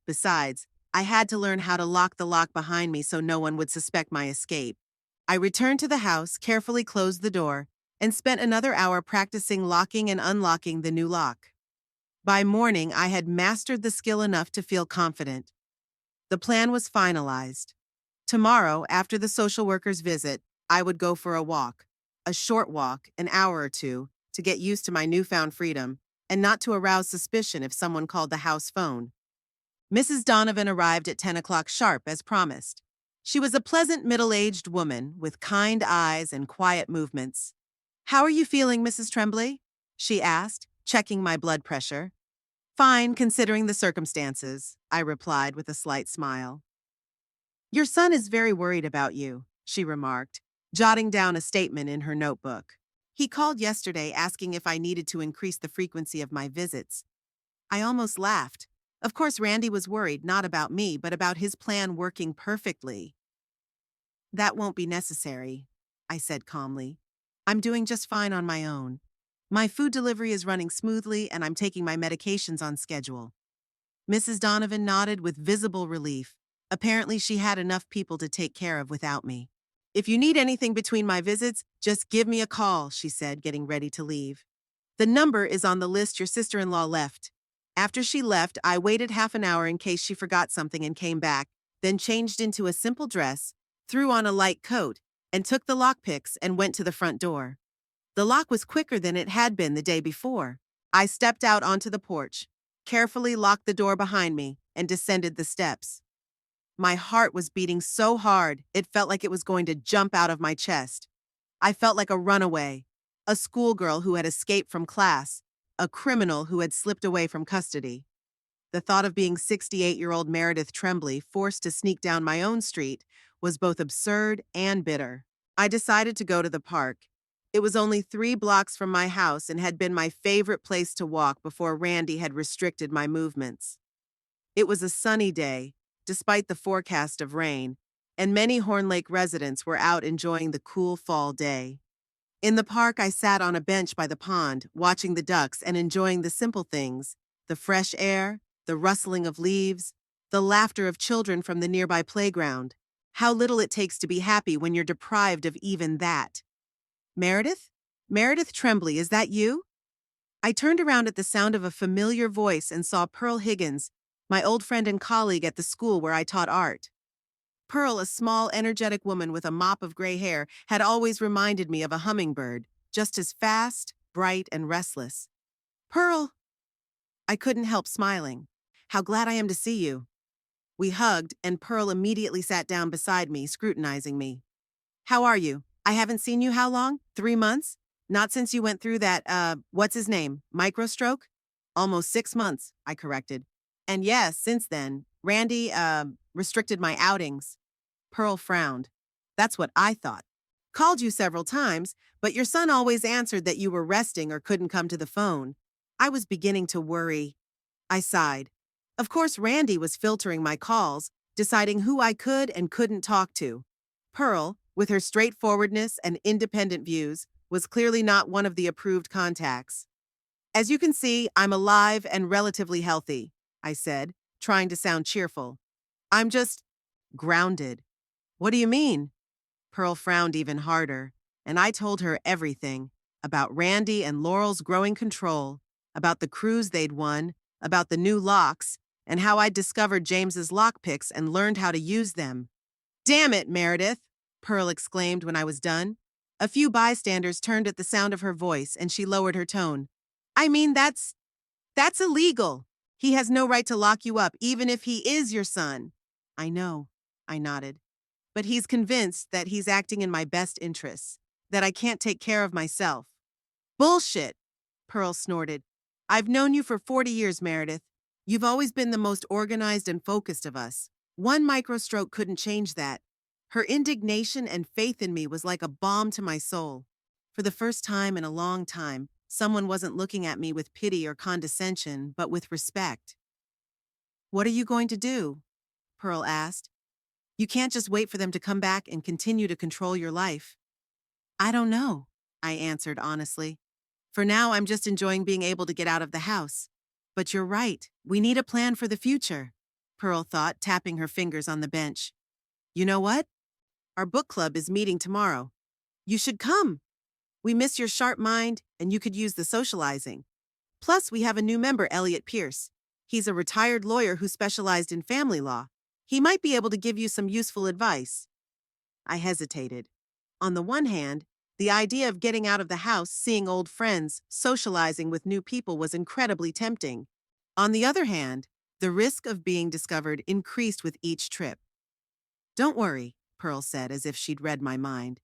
Besides, I had to learn how to lock the lock behind me so no one would suspect my escape. I returned to the house, carefully closed the door, and spent another hour practicing locking and unlocking the new lock. By morning, I had mastered the skill enough to feel confident. The plan was finalized. Tomorrow, after the social worker's visit, I would go for a walk. A short walk, an hour or two, to get used to my newfound freedom, and not to arouse suspicion if someone called the house phone. Mrs. Donovan arrived at 10 o'clock sharp, as promised. She was a pleasant middle-aged woman with kind eyes and quiet movements. "How are you feeling, Mrs. Tremblay?" she asked, checking my blood pressure. "Fine, considering the circumstances," I replied with a slight smile. "Your son is very worried about you," she remarked, jotting down a statement in her notebook. "He called yesterday asking if I needed to increase the frequency of my visits." I almost laughed. Of course, Randy was worried not about me, but about his plan working perfectly. "That won't be necessary," I said calmly. "I'm doing just fine on my own. My food delivery is running smoothly, and I'm taking my medications on schedule." Mrs. Donovan nodded with visible relief. Apparently, she had enough people to take care of without me. "If you need anything between my visits, just give me a call," she said, getting ready to leave. "The number is on the list your sister-in-law left." After she left, I waited half an hour in case she forgot something and came back, then changed into a simple dress, threw on a light coat, and took the lockpicks and went to the front door. The lock was quicker than it had been the day before. I stepped out onto the porch, carefully locked the door behind me, and descended the steps. My heart was beating so hard, it felt like it was going to jump out of my chest. I felt like a runaway, a schoolgirl who had escaped from class, a criminal who had slipped away from custody. The thought of being 68-year-old Meredith Tremblay forced to sneak down my own street was both absurd and bitter. I decided to go to the park. It was only 3 blocks from my house and had been my favorite place to walk before Randy had restricted my movements. It was a sunny day, despite the forecast of rain, and many Horn Lake residents were out enjoying the cool fall day. In the park, I sat on a bench by the pond, watching the ducks and enjoying the simple things: the fresh air, the rustling of leaves, the laughter of children from the nearby playground. How little it takes to be happy when you're deprived of even that. "Meredith? Meredith Tremblay, is that you?" I turned around at the sound of a familiar voice and saw Pearl Higgins, my old friend and colleague at the school where I taught art. Pearl, a small, energetic woman with a mop of gray hair, had always reminded me of a hummingbird, just as fast, bright, and restless. "Pearl!" I couldn't help smiling. "How glad I am to see you." We hugged, and Pearl immediately sat down beside me, scrutinizing me. "How are you? I haven't seen you how long? 3 months? Not since you went through that, what's his name, microstroke?" "Almost 6 months," I corrected. "And yes, since then, Randy, restricted my outings." Pearl frowned. "That's what I thought. Called you several times, but your son always answered that you were resting or couldn't come to the phone. I was beginning to worry." I sighed. Of course, Randy was filtering my calls, deciding who I could and couldn't talk to. Pearl, with her straightforwardness and independent views, was clearly not one of the approved contacts. "As you can see, I'm alive and relatively healthy," I said, trying to sound cheerful. "I'm just grounded." "What do you mean?" Pearl frowned even harder, and I told her everything about Randy and Laurel's growing control, about the cruise they'd won, about the new locks, and how I'd discovered James's lockpicks and learned how to use them. "Damn it, Meredith!" Pearl exclaimed when I was done. A few bystanders turned at the sound of her voice, and she lowered her tone. "I mean, that's illegal. He has no right to lock you up, even if he is your son." "I know," I nodded. "But he's convinced that he's acting in my best interests, that I can't take care of myself." "Bullshit!" Pearl snorted. "I've known you for 40 years, Meredith. You've always been the most organized and focused of us. One microstroke couldn't change that." Her indignation and faith in me was like a balm to my soul. For the first time in a long time, someone wasn't looking at me with pity or condescension, but with respect. "What are you going to do?" Pearl asked. "You can't just wait for them to come back and continue to control your life." "I don't know," I answered honestly. "For now, I'm just enjoying being able to get out of the house. But you're right, we need a plan for the future." Pearl thought, tapping her fingers on the bench. You know what? Our book club is meeting tomorrow. You should come. We miss your sharp mind, and you could use the socializing. Plus, we have a new member, Elliot Pierce. He's a retired lawyer who specialized in family law. He might be able to give you some useful advice. I hesitated. On the one hand, the idea of getting out of the house, seeing old friends, socializing with new people was incredibly tempting. On the other hand, the risk of being discovered increased with each trip. Don't worry, Pearl said as if she'd read my mind.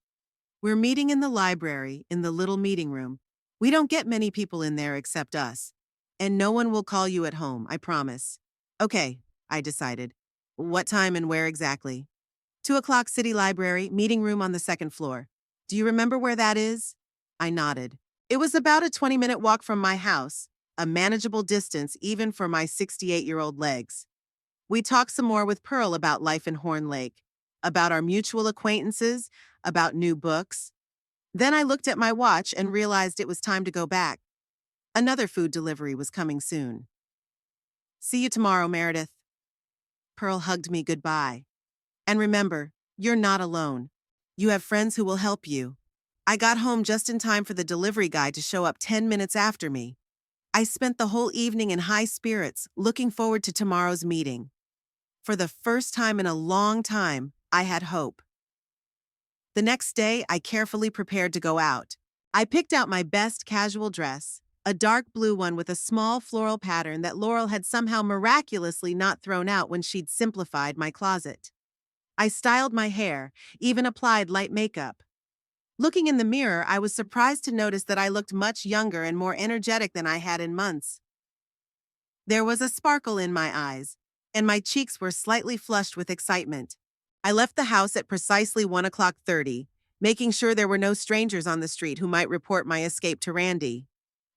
We're meeting in the library, in the little meeting room. We don't get many people in there except us. And no one will call you at home, I promise. Okay, I decided. What time and where exactly? 2 o'clock City Library, meeting room on the second floor. Do you remember where that is? I nodded. It was about a 20-minute walk from my house, a manageable distance even for my 68-year-old legs. We talked some more with Pearl about life in Horn Lake, about our mutual acquaintances, about new books. Then I looked at my watch and realized it was time to go back. Another food delivery was coming soon. See you tomorrow, Meredith. Pearl hugged me goodbye. And remember, you're not alone. You have friends who will help you. I got home just in time for the delivery guy to show up 10 minutes after me. I spent the whole evening in high spirits, looking forward to tomorrow's meeting. For the first time in a long time, I had hope. The next day, I carefully prepared to go out. I picked out my best casual dress, a dark blue one with a small floral pattern that Laurel had somehow miraculously not thrown out when she'd simplified my closet. I styled my hair, even applied light makeup. Looking in the mirror, I was surprised to notice that I looked much younger and more energetic than I had in months. There was a sparkle in my eyes, and my cheeks were slightly flushed with excitement. I left the house at precisely 1:30, making sure there were no strangers on the street who might report my escape to Randy.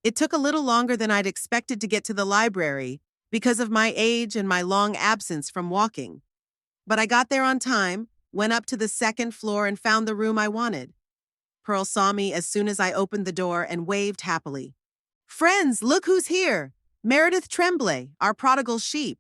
It took a little longer than I'd expected to get to the library because of my age and my long absence from walking. But I got there on time, went up to the second floor and found the room I wanted. Pearl saw me as soon as I opened the door and waved happily. Friends, look who's here! Meredith Tremblay, our prodigal sheep.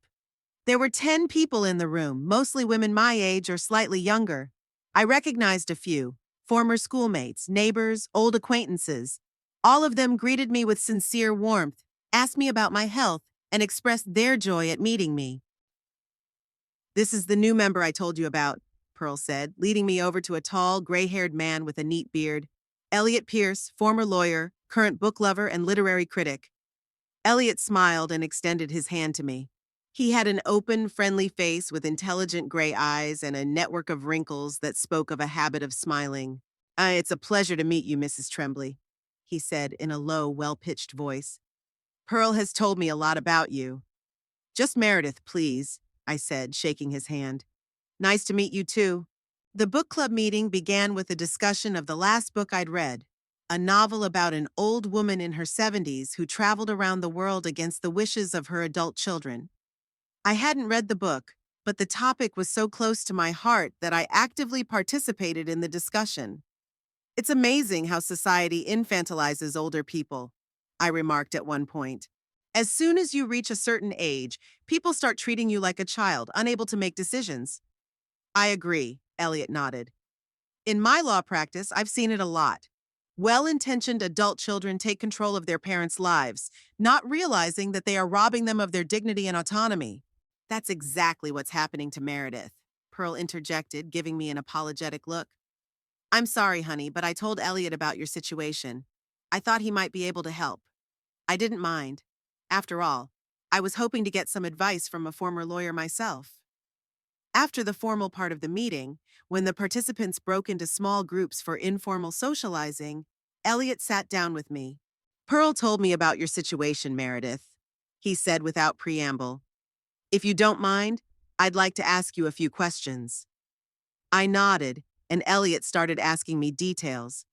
There were 10 people in the room, mostly women my age or slightly younger. I recognized a few, former schoolmates, neighbors, old acquaintances. All of them greeted me with sincere warmth, asked me about my health, and expressed their joy at meeting me. This is the new member I told you about, Pearl said, leading me over to a tall, gray-haired man with a neat beard. Elliot Pierce, former lawyer, current book lover, and literary critic. Elliot smiled and extended his hand to me. He had an open, friendly face with intelligent gray eyes and a network of wrinkles that spoke of a habit of smiling. It's a pleasure to meet you, Mrs. Tremblay, he said in a low, well-pitched voice. Pearl has told me a lot about you. Just Meredith, please, I said, shaking his hand. Nice to meet you, too. The book club meeting began with a discussion of the last book I'd read, a novel about an old woman in her 70s who traveled around the world against the wishes of her adult children. I hadn't read the book, but the topic was so close to my heart that I actively participated in the discussion. It's amazing how society infantilizes older people, I remarked at one point. As soon as you reach a certain age, people start treating you like a child, unable to make decisions. I agree, Elliot nodded. In my law practice, I've seen it a lot. Well-intentioned adult children take control of their parents' lives, not realizing that they are robbing them of their dignity and autonomy. That's exactly what's happening to Meredith, Pearl interjected, giving me an apologetic look. I'm sorry, honey, but I told Elliot about your situation. I thought he might be able to help. I didn't mind. After all, I was hoping to get some advice from a former lawyer myself. After the formal part of the meeting, when the participants broke into small groups for informal socializing, Elliot sat down with me. Pearl told me about your situation, Meredith, he said without preamble. If you don't mind, I'd like to ask you a few questions. I nodded, and Elliot started asking me details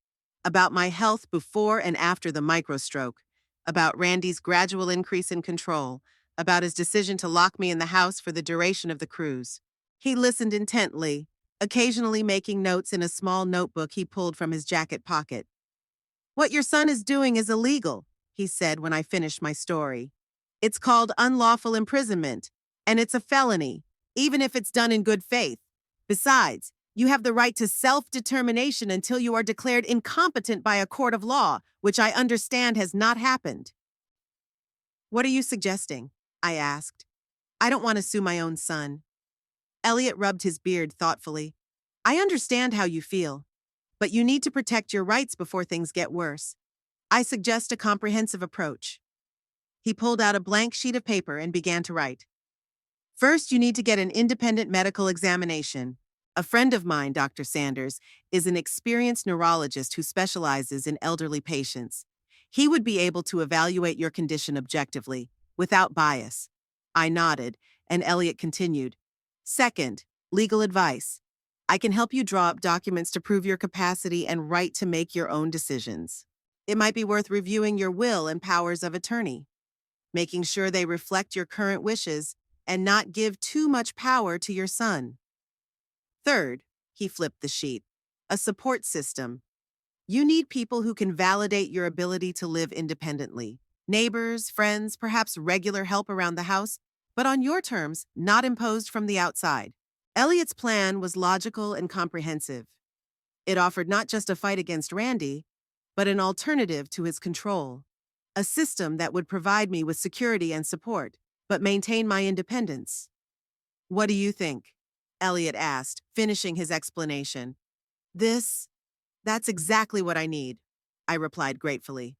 about my health before and after the microstroke, about Randy's gradual increase in control, about his decision to lock me in the house for the duration of the cruise. He listened intently, occasionally making notes in a small notebook he pulled from his jacket pocket. What your son is doing is illegal, he said when I finished my story. It's called unlawful imprisonment, And it's a felony, even if it's done in good faith. Besides, you have the right to self-determination until you are declared incompetent by a court of law, which I understand has not happened. What are you suggesting? I asked. I don't want to sue my own son. Elliot rubbed his beard thoughtfully. I understand how you feel, but you need to protect your rights before things get worse. I suggest a comprehensive approach. He pulled out a blank sheet of paper and began to write. First, you need to get an independent medical examination. A friend of mine, Dr. Sanders, is an experienced neurologist who specializes in elderly patients. He would be able to evaluate your condition objectively, without bias. I nodded, and Elliot continued. Second, legal advice. I can help you draw up documents to prove your capacity and right to make your own decisions. It might be worth reviewing your will and powers of attorney, making sure they reflect your current wishes and not give too much power to your son. Third, he flipped the sheet, a support system. You need people who can validate your ability to live independently. Neighbors, friends, perhaps regular help around the house, but on your terms, not imposed from the outside. Elliot's plan was logical and comprehensive. It offered not just a fight against Randy, but an alternative to his control. A system that would provide me with security and support, but maintain my independence. What do you think? Elliot asked, finishing his explanation. That's exactly what I need, I replied gratefully.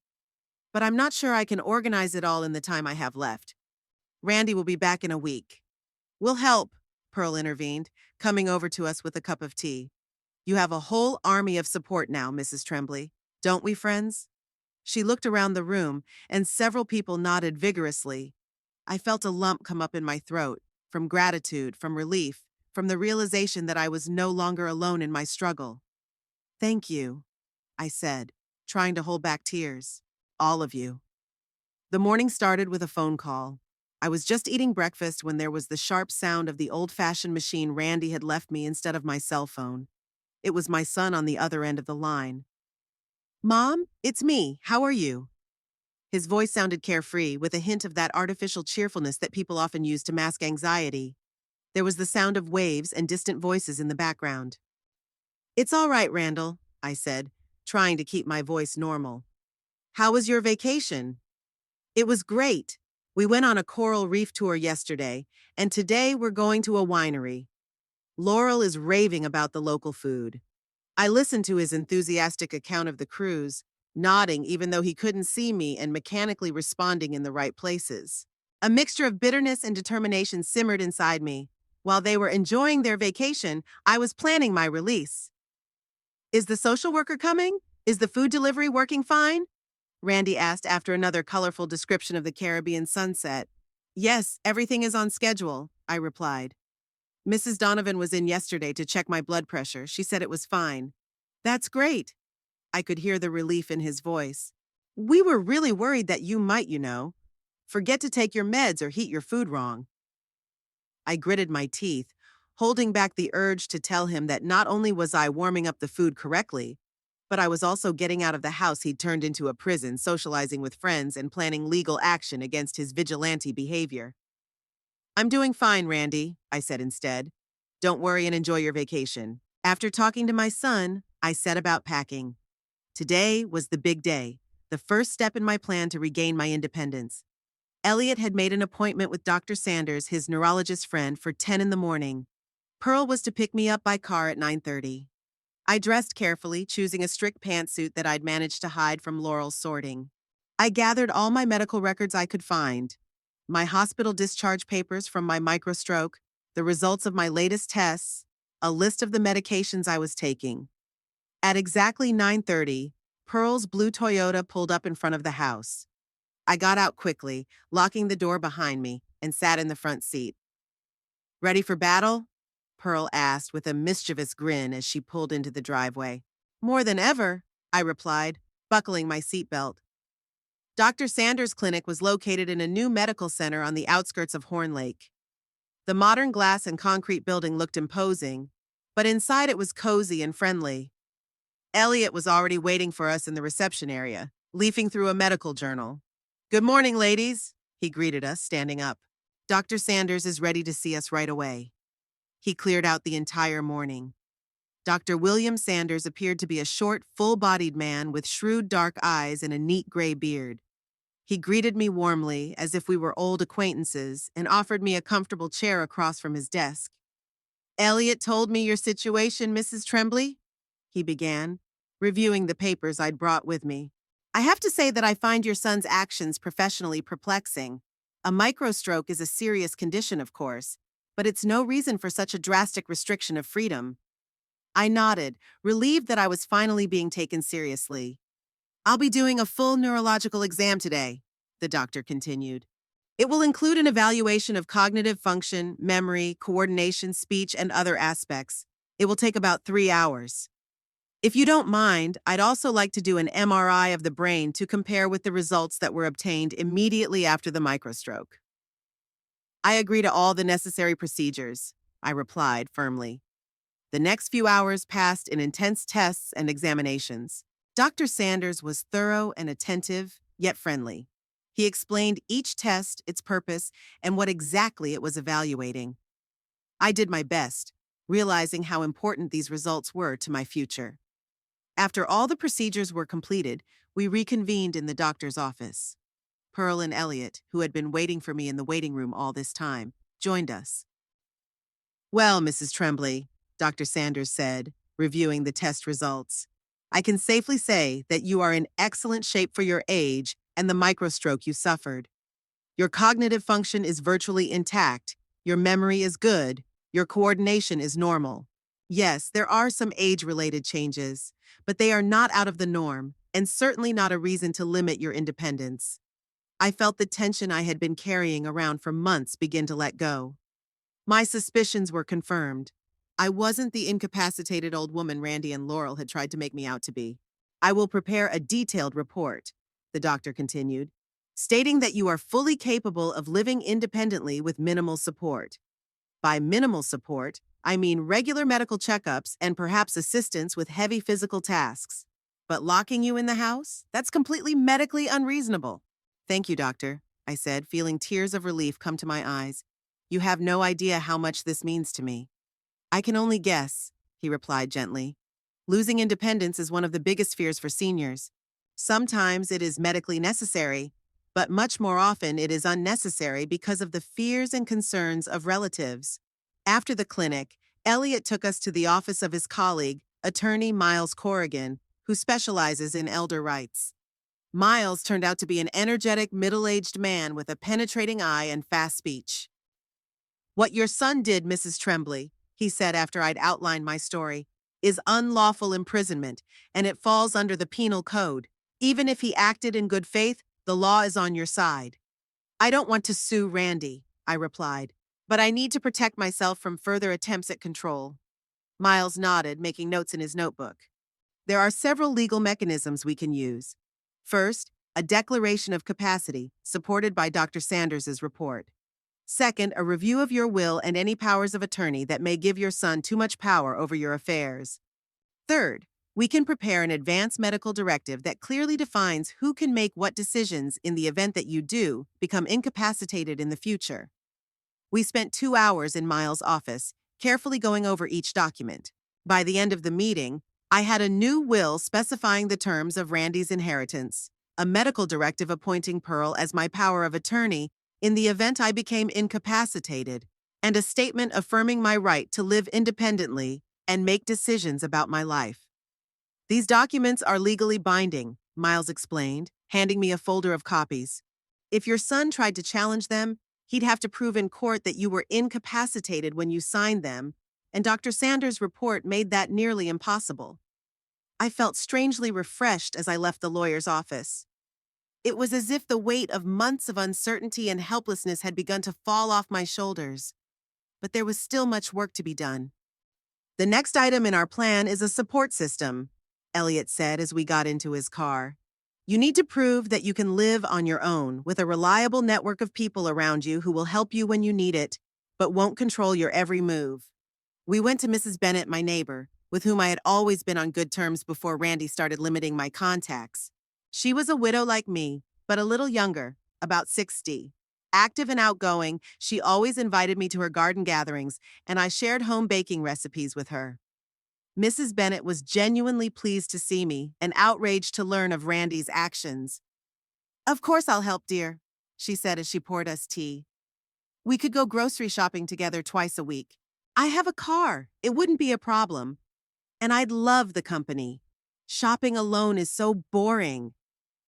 But I'm not sure I can organize it all in the time I have left. Randy will be back in a week. We'll help, Pearl intervened, coming over to us with a cup of tea. You have a whole army of support now, Mrs. Tremblay. Don't we, friends? She looked around the room, and several people nodded vigorously. I felt a lump come up in my throat, from gratitude, from relief, from the realization that I was no longer alone in my struggle. Thank you, I said, trying to hold back tears. All of you. The morning started with a phone call. I was just eating breakfast when there was the sharp sound of the old-fashioned machine Randy had left me instead of my cell phone. It was my son on the other end of the line. Mom, it's me. How are you? His voice sounded carefree, with a hint of that artificial cheerfulness that people often use to mask anxiety. There was the sound of waves and distant voices in the background. It's all right, Randall, I said, trying to keep my voice normal. How was your vacation? It was great. We went on a coral reef tour yesterday, and today we're going to a winery. Laurel is raving about the local food. I listened to his enthusiastic account of the cruise, nodding even though he couldn't see me and mechanically responding in the right places. A mixture of bitterness and determination simmered inside me. While they were enjoying their vacation, I was planning my release. Is the social worker coming? Is the food delivery working fine? Randy asked after another colorful description of the Caribbean sunset. Yes, everything is on schedule, I replied. Mrs. Donovan was in yesterday to check my blood pressure. She said it was fine. That's great. I could hear the relief in his voice. We were really worried that you might, forget to take your meds or heat your food wrong. I gritted my teeth, holding back the urge to tell him that not only was I warming up the food correctly, but I was also getting out of the house he'd turned into a prison, socializing with friends, and planning legal action against his vigilante behavior. I'm doing fine, Randy, I said instead. Don't worry and enjoy your vacation. After talking to my son, I set about packing. Today was the big day, the first step in my plan to regain my independence. Elliot had made an appointment with Dr. Sanders, his neurologist friend, for 10 in the morning. Pearl was to pick me up by car at 9:30. I dressed carefully, choosing a strict pantsuit that I'd managed to hide from Laurel's sorting. I gathered all my medical records I could find. My hospital discharge papers from my microstroke, the results of my latest tests, a list of the medications I was taking. At exactly 9:30, Pearl's blue Toyota pulled up in front of the house. I got out quickly, locking the door behind me, and sat in the front seat. Ready for battle? Pearl asked with a mischievous grin as she pulled into the driveway. More than ever, I replied, buckling my seatbelt. Dr. Sanders' clinic was located in a new medical center on the outskirts of Horn Lake. The modern glass and concrete building looked imposing, but inside it was cozy and friendly. Elliot was already waiting for us in the reception area, leafing through a medical journal. Good morning, ladies, he greeted us, standing up. Dr. Sanders is ready to see us right away. He cleared out the entire morning. Dr. William Sanders appeared to be a short, full-bodied man with shrewd dark eyes and a neat gray beard. He greeted me warmly, as if we were old acquaintances, and offered me a comfortable chair across from his desk. "Elliot told me your situation, Mrs. Tremblay," he began, reviewing the papers I'd brought with me. "I have to say that I find your son's actions professionally perplexing. A microstroke is a serious condition, of course, but it's no reason for such a drastic restriction of freedom." I nodded, relieved that I was finally being taken seriously. "I'll be doing a full neurological exam today," the doctor continued. "It will include an evaluation of cognitive function, memory, coordination, speech, and other aspects. It will take about 3 hours. If you don't mind, I'd also like to do an MRI of the brain to compare with the results that were obtained immediately after the microstroke." "I agree to all the necessary procedures," I replied firmly. The next few hours passed in intense tests and examinations. Dr. Sanders was thorough and attentive, yet friendly. He explained each test, its purpose, and what exactly it was evaluating. I did my best, realizing how important these results were to my future. After all the procedures were completed, we reconvened in the doctor's office. Pearl and Elliot, who had been waiting for me in the waiting room all this time, joined us. "Well, Mrs. Tremblay," Dr. Sanders said, reviewing the test results, "I can safely say that you are in excellent shape for your age and the microstroke you suffered. Your cognitive function is virtually intact, your memory is good, your coordination is normal. Yes, there are some age-related changes, but they are not out of the norm, and certainly not a reason to limit your independence." I felt the tension I had been carrying around for months begin to let go. My suspicions were confirmed. I wasn't the incapacitated old woman Randy and Laurel had tried to make me out to be. "I will prepare a detailed report," the doctor continued, "stating that you are fully capable of living independently with minimal support. By minimal support, I mean regular medical checkups and perhaps assistance with heavy physical tasks. But locking you in the house? That's completely medically unreasonable." "Thank you, doctor," I said, feeling tears of relief come to my eyes. "You have no idea how much this means to me." "I can only guess," he replied gently. "Losing independence is one of the biggest fears for seniors. Sometimes it is medically necessary, but much more often it is unnecessary because of the fears and concerns of relatives." After the clinic, Elliot took us to the office of his colleague, attorney Miles Corrigan, who specializes in elder rights. Miles turned out to be an energetic, middle-aged man with a penetrating eye and fast speech. "What your son did, Mrs. Tremblay," he said after I'd outlined my story, "is unlawful imprisonment, and it falls under the penal code. Even if he acted in good faith, the law is on your side." "I don't want to sue Randy," I replied, "but I need to protect myself from further attempts at control." Miles nodded, making notes in his notebook. "There are several legal mechanisms we can use. First, a declaration of capacity, supported by Dr. Sanders's report. Second, a review of your will and any powers of attorney that may give your son too much power over your affairs. Third, we can prepare an advance medical directive that clearly defines who can make what decisions in the event that you do become incapacitated in the future." We spent 2 hours in Miles' office, carefully going over each document. By the end of the meeting, I had a new will specifying the terms of Randy's inheritance, a medical directive appointing Pearl as my power of attorney in the event I became incapacitated, and a statement affirming my right to live independently and make decisions about my life. "These documents are legally binding," Miles explained, handing me a folder of copies. "If your son tried to challenge them, he'd have to prove in court that you were incapacitated when you signed them, and Dr. Sanders' report made that nearly impossible." I felt strangely refreshed as I left the lawyer's office. It was as if the weight of months of uncertainty and helplessness had begun to fall off my shoulders. But there was still much work to be done. "The next item in our plan is a support system," Elliot said as we got into his car. "You need to prove that you can live on your own with a reliable network of people around you who will help you when you need it, but won't control your every move." We went to Mrs. Bennett, my neighbor, with whom I had always been on good terms before Randy started limiting my contacts. She was a widow like me, but a little younger, about 60. Active and outgoing, she always invited me to her garden gatherings, and I shared home baking recipes with her. Mrs. Bennet was genuinely pleased to see me and outraged to learn of Randy's actions. "Of course I'll help, dear," she said as she poured us tea. "We could go grocery shopping together twice a week. I have a car. It wouldn't be a problem. And I'd love the company. Shopping alone is so boring."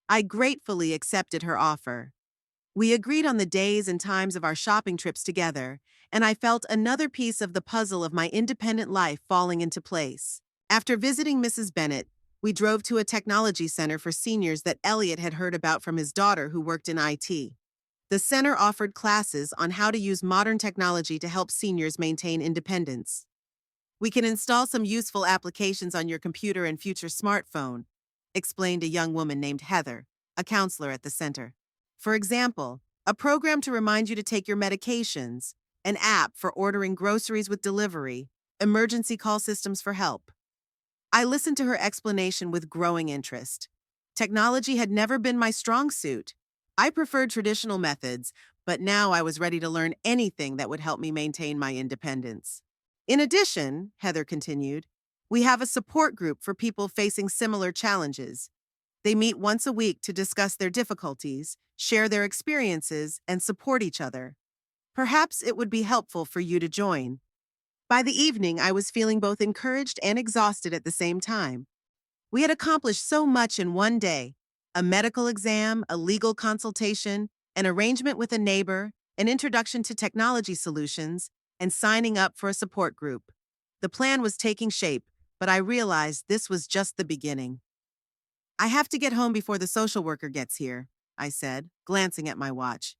I gratefully accepted her offer. We agreed on the days and times of our shopping trips together, and I felt another piece of the puzzle of my independent life falling into place. After visiting Mrs. Bennet, we drove to a technology center for seniors that Elliot had heard about from his daughter who worked in IT. The center offered classes on how to use modern technology to help seniors maintain independence. "We can install some useful applications on your computer and future smartphone," explained a young woman named Heather, a counselor at the center. "For example, a program to remind you to take your medications, an app for ordering groceries with delivery, emergency call systems for help." I listened to her explanation with growing interest. Technology had never been my strong suit. I preferred traditional methods, but now I was ready to learn anything that would help me maintain my independence. "In addition," Heather continued, "we have a support group for people facing similar challenges. They meet once a week to discuss their difficulties, share their experiences, and support each other. Perhaps it would be helpful for you to join." By the evening, I was feeling both encouraged and exhausted at the same time. We had accomplished so much in one day: a medical exam, a legal consultation, an arrangement with a neighbor, an introduction to technology solutions, and signing up for a support group. The plan was taking shape, but I realized this was just the beginning. "I have to get home before the social worker gets here," I said, glancing at my watch.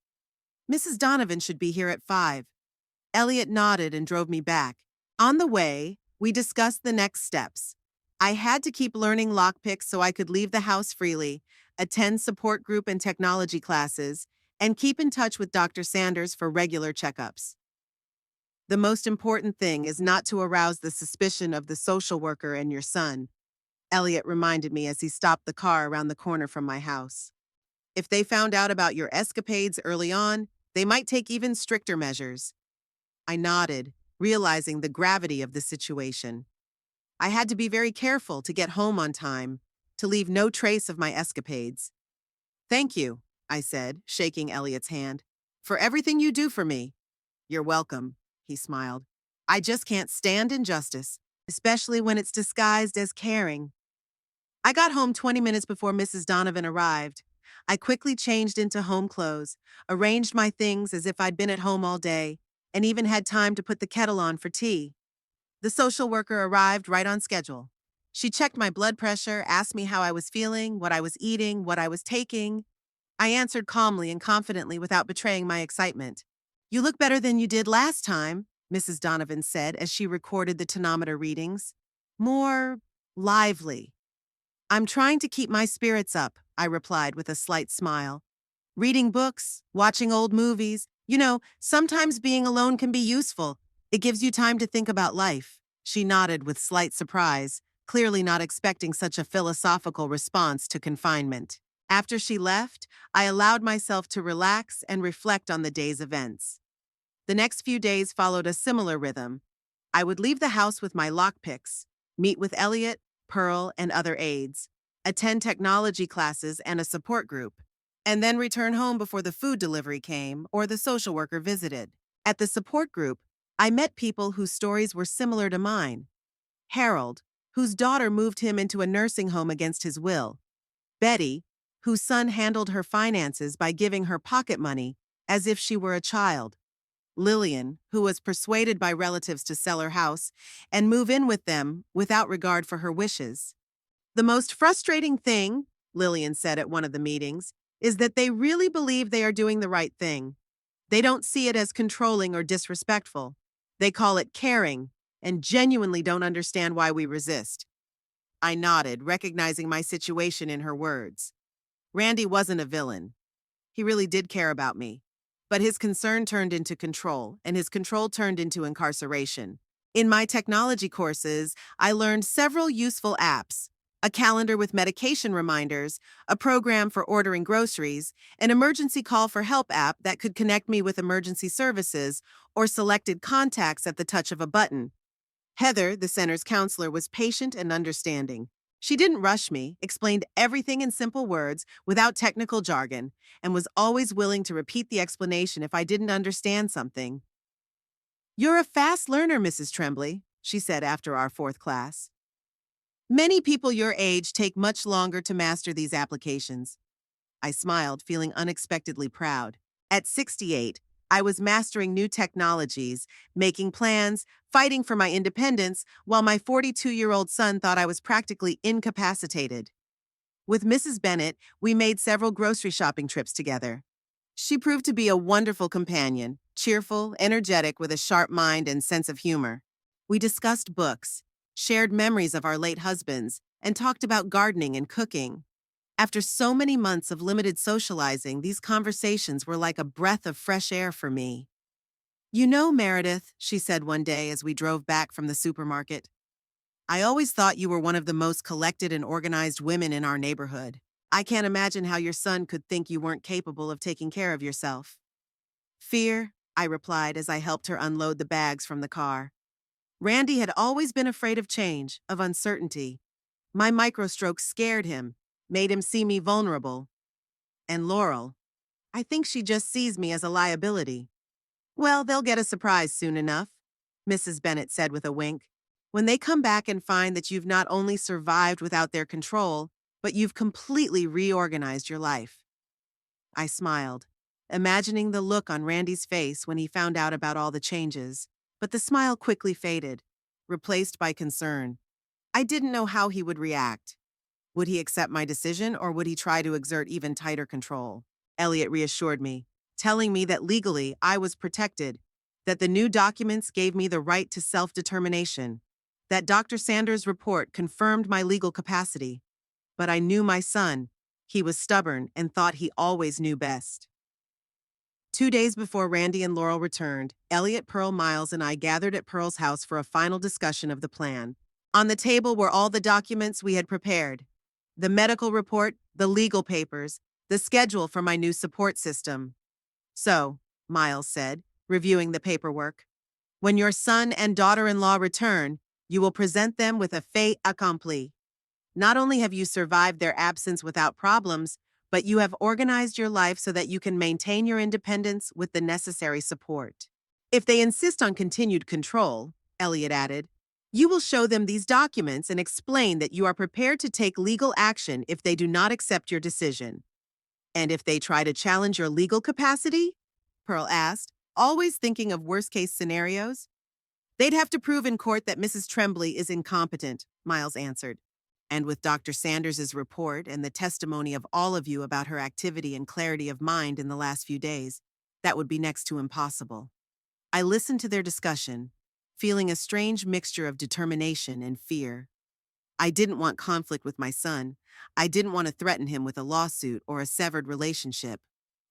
"Mrs. Donovan should be here at 5. Elliot nodded and drove me back. On the way, we discussed the next steps. I had to keep learning lockpicks so I could leave the house freely, attend support group and technology classes, and keep in touch with Dr. Sanders for regular checkups. "The most important thing is not to arouse the suspicion of the social worker and your son," Elliot reminded me as he stopped the car around the corner from my house. "If they found out about your escapades early on, they might take even stricter measures." I nodded, realizing the gravity of the situation. I had to be very careful to get home on time, to leave no trace of my escapades. "Thank you," I said, shaking Elliot's hand, "for everything you do for me." "You're welcome," he smiled. "I just can't stand injustice, especially when it's disguised as caring." I got home 20 minutes before Mrs. Donovan arrived. I quickly changed into home clothes, arranged my things as if I'd been at home all day, and even had time to put the kettle on for tea. The social worker arrived right on schedule. She checked my blood pressure, asked me how I was feeling, what I was eating, what I was taking. I answered calmly and confidently without betraying my excitement. "You look better than you did last time," Mrs. Donovan said as she recorded the tonometer readings. "More lively." "I'm trying to keep my spirits up," I replied with a slight smile. "Reading books, watching old movies. Sometimes being alone can be useful. It gives you time to think about life." She nodded with slight surprise, clearly not expecting such a philosophical response to confinement. After she left, I allowed myself to relax and reflect on the day's events. The next few days followed a similar rhythm. I would leave the house with my lockpicks, meet with Elliot, Pearl, and other aides, attend technology classes and a support group, and then return home before the food delivery came or the social worker visited. At the support group, I met people whose stories were similar to mine. Harold, whose daughter moved him into a nursing home against his will. Betty, whose son handled her finances by giving her pocket money as if she were a child. Lillian, who was persuaded by relatives to sell her house and move in with them without regard for her wishes. "The most frustrating thing," Lillian said at one of the meetings, "is that they really believe they are doing the right thing. They don't see it as controlling or disrespectful. They call it caring and genuinely don't understand why we resist." I nodded, recognizing my situation in her words. Randy wasn't a villain. He really did care about me. But his concern turned into control, and his control turned into incarceration. In my technology courses, I learned several useful apps. A calendar with medication reminders, a program for ordering groceries, an emergency call for help app that could connect me with emergency services, or selected contacts at the touch of a button. Heather, the center's counselor, was patient and understanding. She didn't rush me, explained everything in simple words without technical jargon, and was always willing to repeat the explanation if I didn't understand something. "You're a fast learner, Mrs. Tremblay," she said after our fourth class. "Many people your age take much longer to master these applications." I smiled, feeling unexpectedly proud. At 68, I was mastering new technologies, making plans, fighting for my independence, while my 42-year-old son thought I was practically incapacitated. With Mrs. Bennet, we made several grocery shopping trips together. She proved to be a wonderful companion, cheerful, energetic, with a sharp mind and sense of humor. We discussed books, shared memories of our late husbands, and talked about gardening and cooking. After so many months of limited socializing, these conversations were like a breath of fresh air for me. "You know, Meredith," she said one day as we drove back from the supermarket, "I always thought you were one of the most collected and organized women in our neighborhood. I can't imagine how your son could think you weren't capable of taking care of yourself." "Fear," I replied as I helped her unload the bags from the car. Randy had always been afraid of change, of uncertainty. My microstrokes scared him, made him see me vulnerable. And Laurel, I think she just sees me as a liability. "Well, they'll get a surprise soon enough," Mrs. Bennet said with a wink. "When they come back and find that you've not only survived without their control, but you've completely reorganized your life." I smiled, imagining the look on Randy's face when he found out about all the changes, but the smile quickly faded, replaced by concern. I didn't know how he would react. Would he accept my decision, or would he try to exert even tighter control? Elliot reassured me, telling me that legally I was protected, that the new documents gave me the right to self-determination, that Dr. Sanders' report confirmed my legal capacity. But I knew my son. He was stubborn and thought he always knew best. 2 days before Randy and Laurel returned, Elliot, Pearl, Miles, and I gathered at Pearl's house for a final discussion of the plan. On the table were all the documents we had prepared: the medical report, the legal papers, the schedule for my new support system. "So," Miles said, reviewing the paperwork, "when your son and daughter-in-law return, you will present them with a fait accompli. Not only have you survived their absence without problems, but you have organized your life so that you can maintain your independence with the necessary support. If they insist on continued control," Elliot added, "you will show them these documents and explain that you are prepared to take legal action if they do not accept your decision." "And if they try to challenge your legal capacity?" Pearl asked, always thinking of worst-case scenarios. "They'd have to prove in court that Mrs. Tremblay is incompetent," Miles answered. "And with Dr. Sanders' report and the testimony of all of you about her activity and clarity of mind in the last few days, that would be next to impossible." I listened to their discussion, feeling a strange mixture of determination and fear. I didn't want conflict with my son. I didn't want to threaten him with a lawsuit or a severed relationship.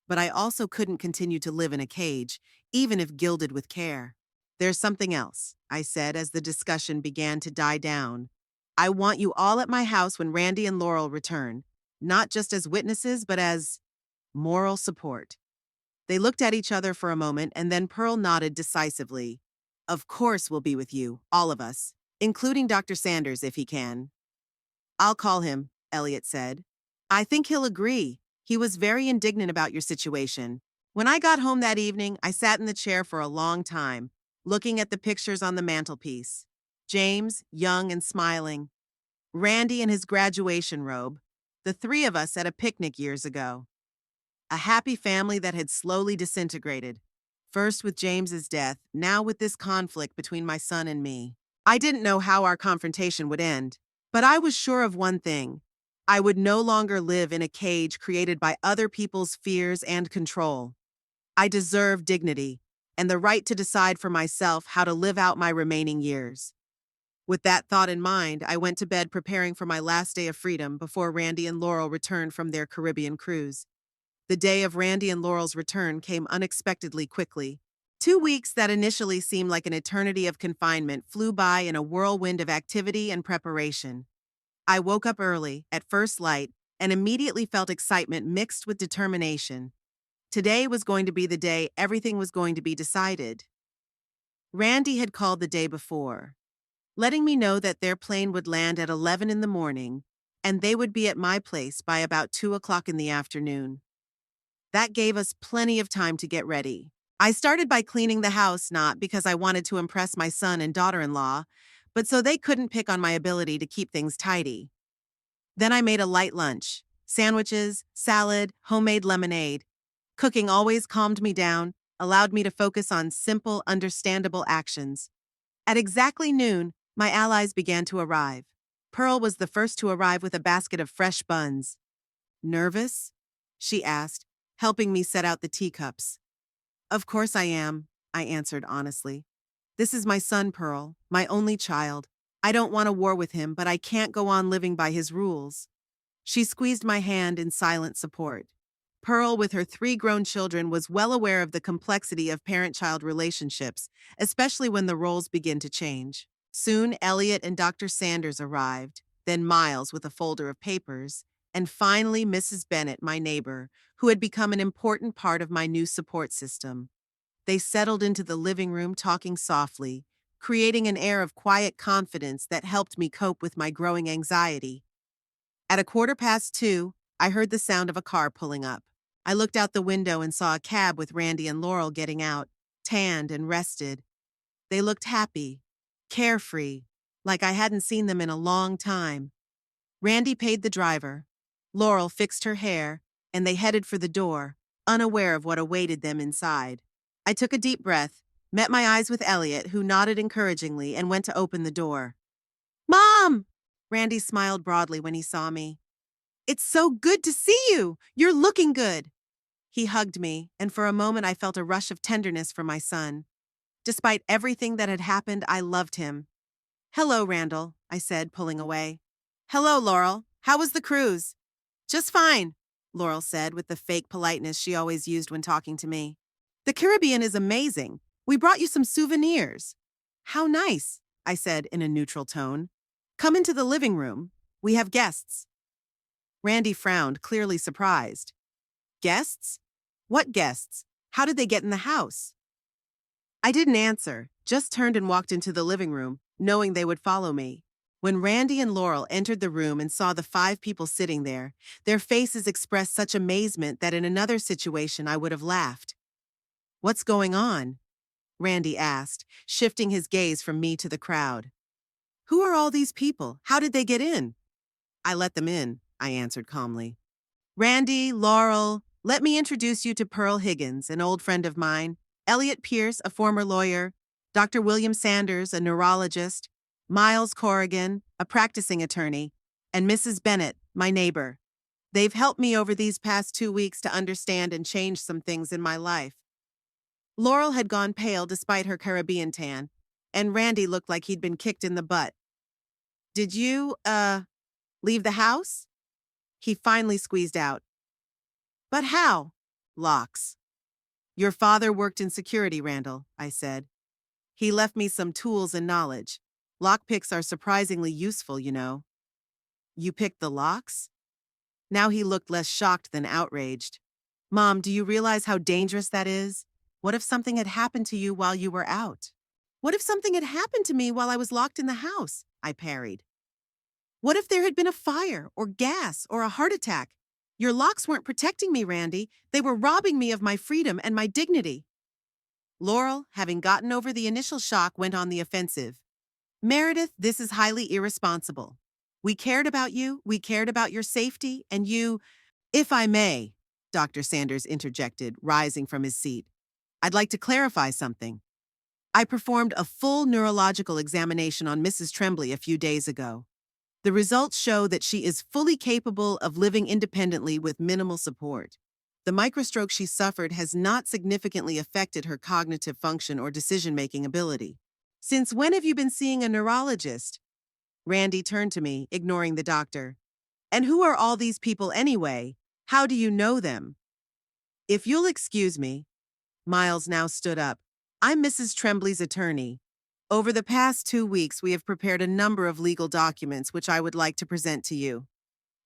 But I also couldn't continue to live in a cage, even if gilded with care. "There's something else," I said as the discussion began to die down. "I want you all at my house when Randy and Laurel return, not just as witnesses, but as moral support." They looked at each other for a moment, and then Pearl nodded decisively. "Of course we'll be with you, all of us, including Dr. Sanders if he can." "I'll call him," Elliot said. "I think he'll agree. He was very indignant about your situation." When I got home that evening, I sat in the chair for a long time, looking at the pictures on the mantelpiece. James, young and smiling. Randy in his graduation robe. The three of us at a picnic years ago. A happy family that had slowly disintegrated. First with James's death, now with this conflict between my son and me. I didn't know how our confrontation would end, but I was sure of one thing. I would no longer live in a cage created by other people's fears and control. I deserve dignity and the right to decide for myself how to live out my remaining years. With that thought in mind, I went to bed preparing for my last day of freedom before Randy and Laurel returned from their Caribbean cruise. The day of Randy and Laurel's return came unexpectedly quickly. 2 weeks that initially seemed like an eternity of confinement flew by in a whirlwind of activity and preparation. I woke up early, at first light, and immediately felt excitement mixed with determination. Today was going to be the day everything was going to be decided. Randy had called the day before, letting me know that their plane would land at 11 in the morning, and they would be at my place by about 2 o'clock in the afternoon. That gave us plenty of time to get ready. I started by cleaning the house not because I wanted to impress my son and daughter-in-law, but so they couldn't pick on my ability to keep things tidy. Then I made a light lunch, sandwiches, salad, homemade lemonade. Cooking always calmed me down, allowed me to focus on simple, understandable actions. At exactly noon, my allies began to arrive. Pearl was the first to arrive with a basket of fresh buns. "Nervous?" she asked, helping me set out the teacups. "Of course I am," I answered honestly. "This is my son, Pearl, my only child. I don't want a war with him, but I can't go on living by his rules." She squeezed my hand in silent support. Pearl, with her 3 grown children, was well aware of the complexity of parent-child relationships, especially when the roles begin to change. Soon, Elliot and Dr. Sanders arrived, then Miles with a folder of papers, and finally Mrs. Bennett, my neighbor, who had become an important part of my new support system. They settled into the living room talking softly, creating an air of quiet confidence that helped me cope with my growing anxiety. At 2:15, I heard the sound of a car pulling up. I looked out the window and saw a cab with Randy and Laurel getting out, tanned and rested. They looked happy, carefree, like I hadn't seen them in a long time. Randy paid the driver. Laurel fixed her hair, and they headed for the door, unaware of what awaited them inside. I took a deep breath, met my eyes with Elliot, who nodded encouragingly, and went to open the door. "Mom!" Randy smiled broadly when he saw me. "It's so good to see you! You're looking good!" He hugged me, and for a moment I felt a rush of tenderness for my son. Despite everything that had happened, I loved him. "Hello, Randall," I said, pulling away. "Hello, Laurel. How was the cruise?" "Just fine," Laurel said with the fake politeness she always used when talking to me. "The Caribbean is amazing. We brought you some souvenirs." "How nice," I said in a neutral tone. "Come into the living room. We have guests." Randy frowned, clearly surprised. "Guests? What guests? How did they get in the house?" I didn't answer, just turned and walked into the living room, knowing they would follow me. When Randy and Laurel entered the room and saw the 5 people sitting there, their faces expressed such amazement that in another situation I would have laughed. "What's going on?" Randy asked, shifting his gaze from me to the crowd. "Who are all these people? How did they get in?" "I let them in," I answered calmly. "Randy, Laurel, let me introduce you to Pearl Higgins, an old friend of mine, Elliot Pierce, a former lawyer, Dr. William Sanders, a neurologist, Miles Corrigan, a practicing attorney, and Mrs. Bennett, my neighbor. They've helped me over these past 2 weeks to understand and change some things in my life." Laurel had gone pale despite her Caribbean tan, and Randy looked like he'd been kicked in the butt. "Did you, leave the house?" He finally squeezed out. "But how?" "Locks." "Your father worked in security, Randall," I said. "He left me some tools and knowledge. Lockpicks are surprisingly useful, you know." "You picked the locks?" Now he looked less shocked than outraged. "Mom, do you realize how dangerous that is? What if something had happened to you while you were out?" "What if something had happened to me while I was locked in the house?" I parried. "What if there had been a fire, or gas, or a heart attack? Your locks weren't protecting me, Randy. They were robbing me of my freedom and my dignity." Laurel, having gotten over the initial shock, went on the offensive. "Meredith, this is highly irresponsible. We cared about you, we cared about your safety, and you—" "If I may," Dr. Sanders interjected, rising from his seat, "I'd like to clarify something. I performed a full neurological examination on Mrs. Tremblay a few days ago. The results show that she is fully capable of living independently with minimal support. The microstroke she suffered has not significantly affected her cognitive function or decision-making ability." "Since when have you been seeing a neurologist?" Randy turned to me, ignoring the doctor. "And who are all these people anyway? How do you know them?" "If you'll excuse me." Miles now stood up. "I'm Mrs. Tremblay's attorney. Over the past 2 weeks, we have prepared a number of legal documents which I would like to present to you.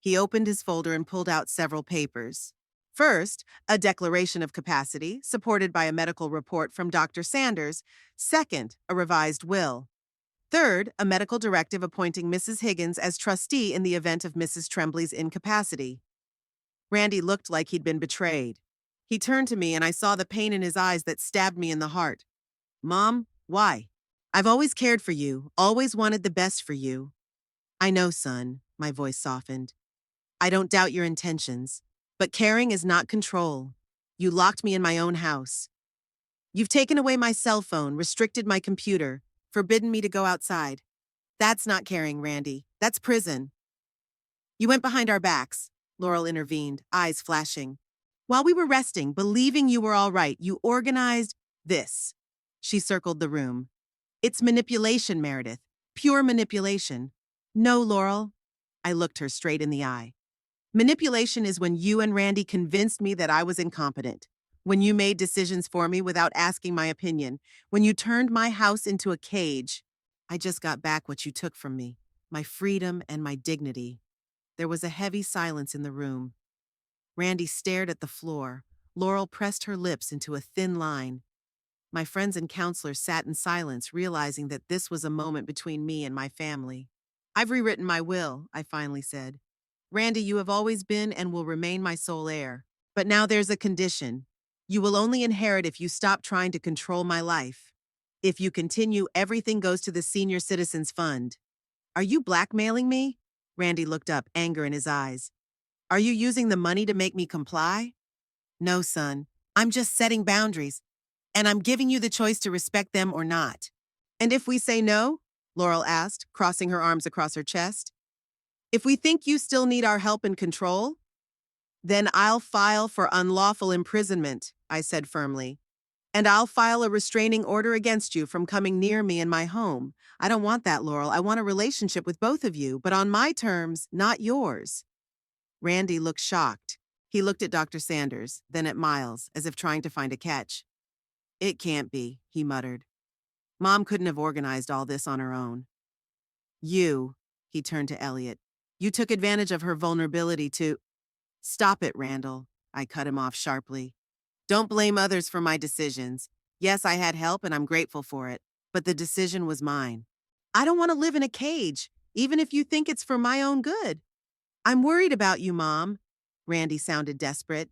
He opened his folder and pulled out several papers. First, a declaration of capacity, supported by a medical report from Dr. Sanders. Second, a revised will. Third, a medical directive appointing Mrs. Higgins as trustee in the event of Mrs. Trembley's incapacity. Randy looked like he'd been betrayed. He turned to me and I saw the pain in his eyes that stabbed me in the heart. Mom, why? I've always cared for you, always wanted the best for you. I know, son, my voice softened. I don't doubt your intentions. But caring is not control. You locked me in my own house. You've taken away my cell phone, restricted my computer, forbidden me to go outside. That's not caring, Randy. That's prison. You went behind our backs, Laurel intervened, eyes flashing. While we were resting, believing you were all right, you organized this. She circled the room. It's manipulation, Meredith. Pure manipulation. No, Laurel. I looked her straight in the eye. Manipulation is when you and Randy convinced me that I was incompetent, when you made decisions for me without asking my opinion, when you turned my house into a cage. I just got back what you took from me, my freedom and my dignity. There was a heavy silence in the room. Randy stared at the floor. Laurel pressed her lips into a thin line. My friends and counselors sat in silence, realizing that this was a moment between me and my family. I've rewritten my will, I finally said. Randy, you have always been and will remain my sole heir. But now there's a condition. You will only inherit if you stop trying to control my life. If you continue, everything goes to the Senior Citizens Fund. Are you blackmailing me? Randy looked up, anger in his eyes. Are you using the money to make me comply? No, son. I'm just setting boundaries, and I'm giving you the choice to respect them or not. And if we say no? Laurel asked, crossing her arms across her chest. If we think you still need our help and control, then I'll file for unlawful imprisonment, I said firmly. And I'll file a restraining order against you from coming near me in my home. I don't want that, Laurel. I want a relationship with both of you, but on my terms, not yours. Randy looked shocked. He looked at Dr. Sanders, then at Miles, as if trying to find a catch. It can't be, he muttered. Mom couldn't have organized all this on her own. You, he turned to Elliot. You took advantage of her vulnerability to— Stop it, Randall, I cut him off sharply. Don't blame others for my decisions. Yes, I had help and I'm grateful for it, but the decision was mine. I don't want to live in a cage, even if you think it's for my own good. I'm worried about you, Mom. Randy sounded desperate.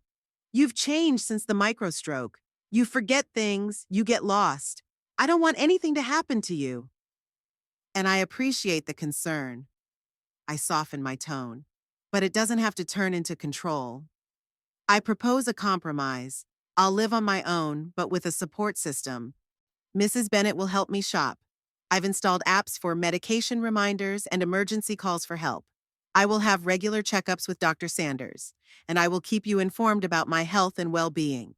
You've changed since the microstroke. You forget things, you get lost. I don't want anything to happen to you. And I appreciate the concern. I softened my tone. But it doesn't have to turn into control. I propose a compromise. I'll live on my own, but with a support system. Mrs. Bennett will help me shop. I've installed apps for medication reminders and emergency calls for help. I will have regular checkups with Dr. Sanders, and I will keep you informed about my health and well-being.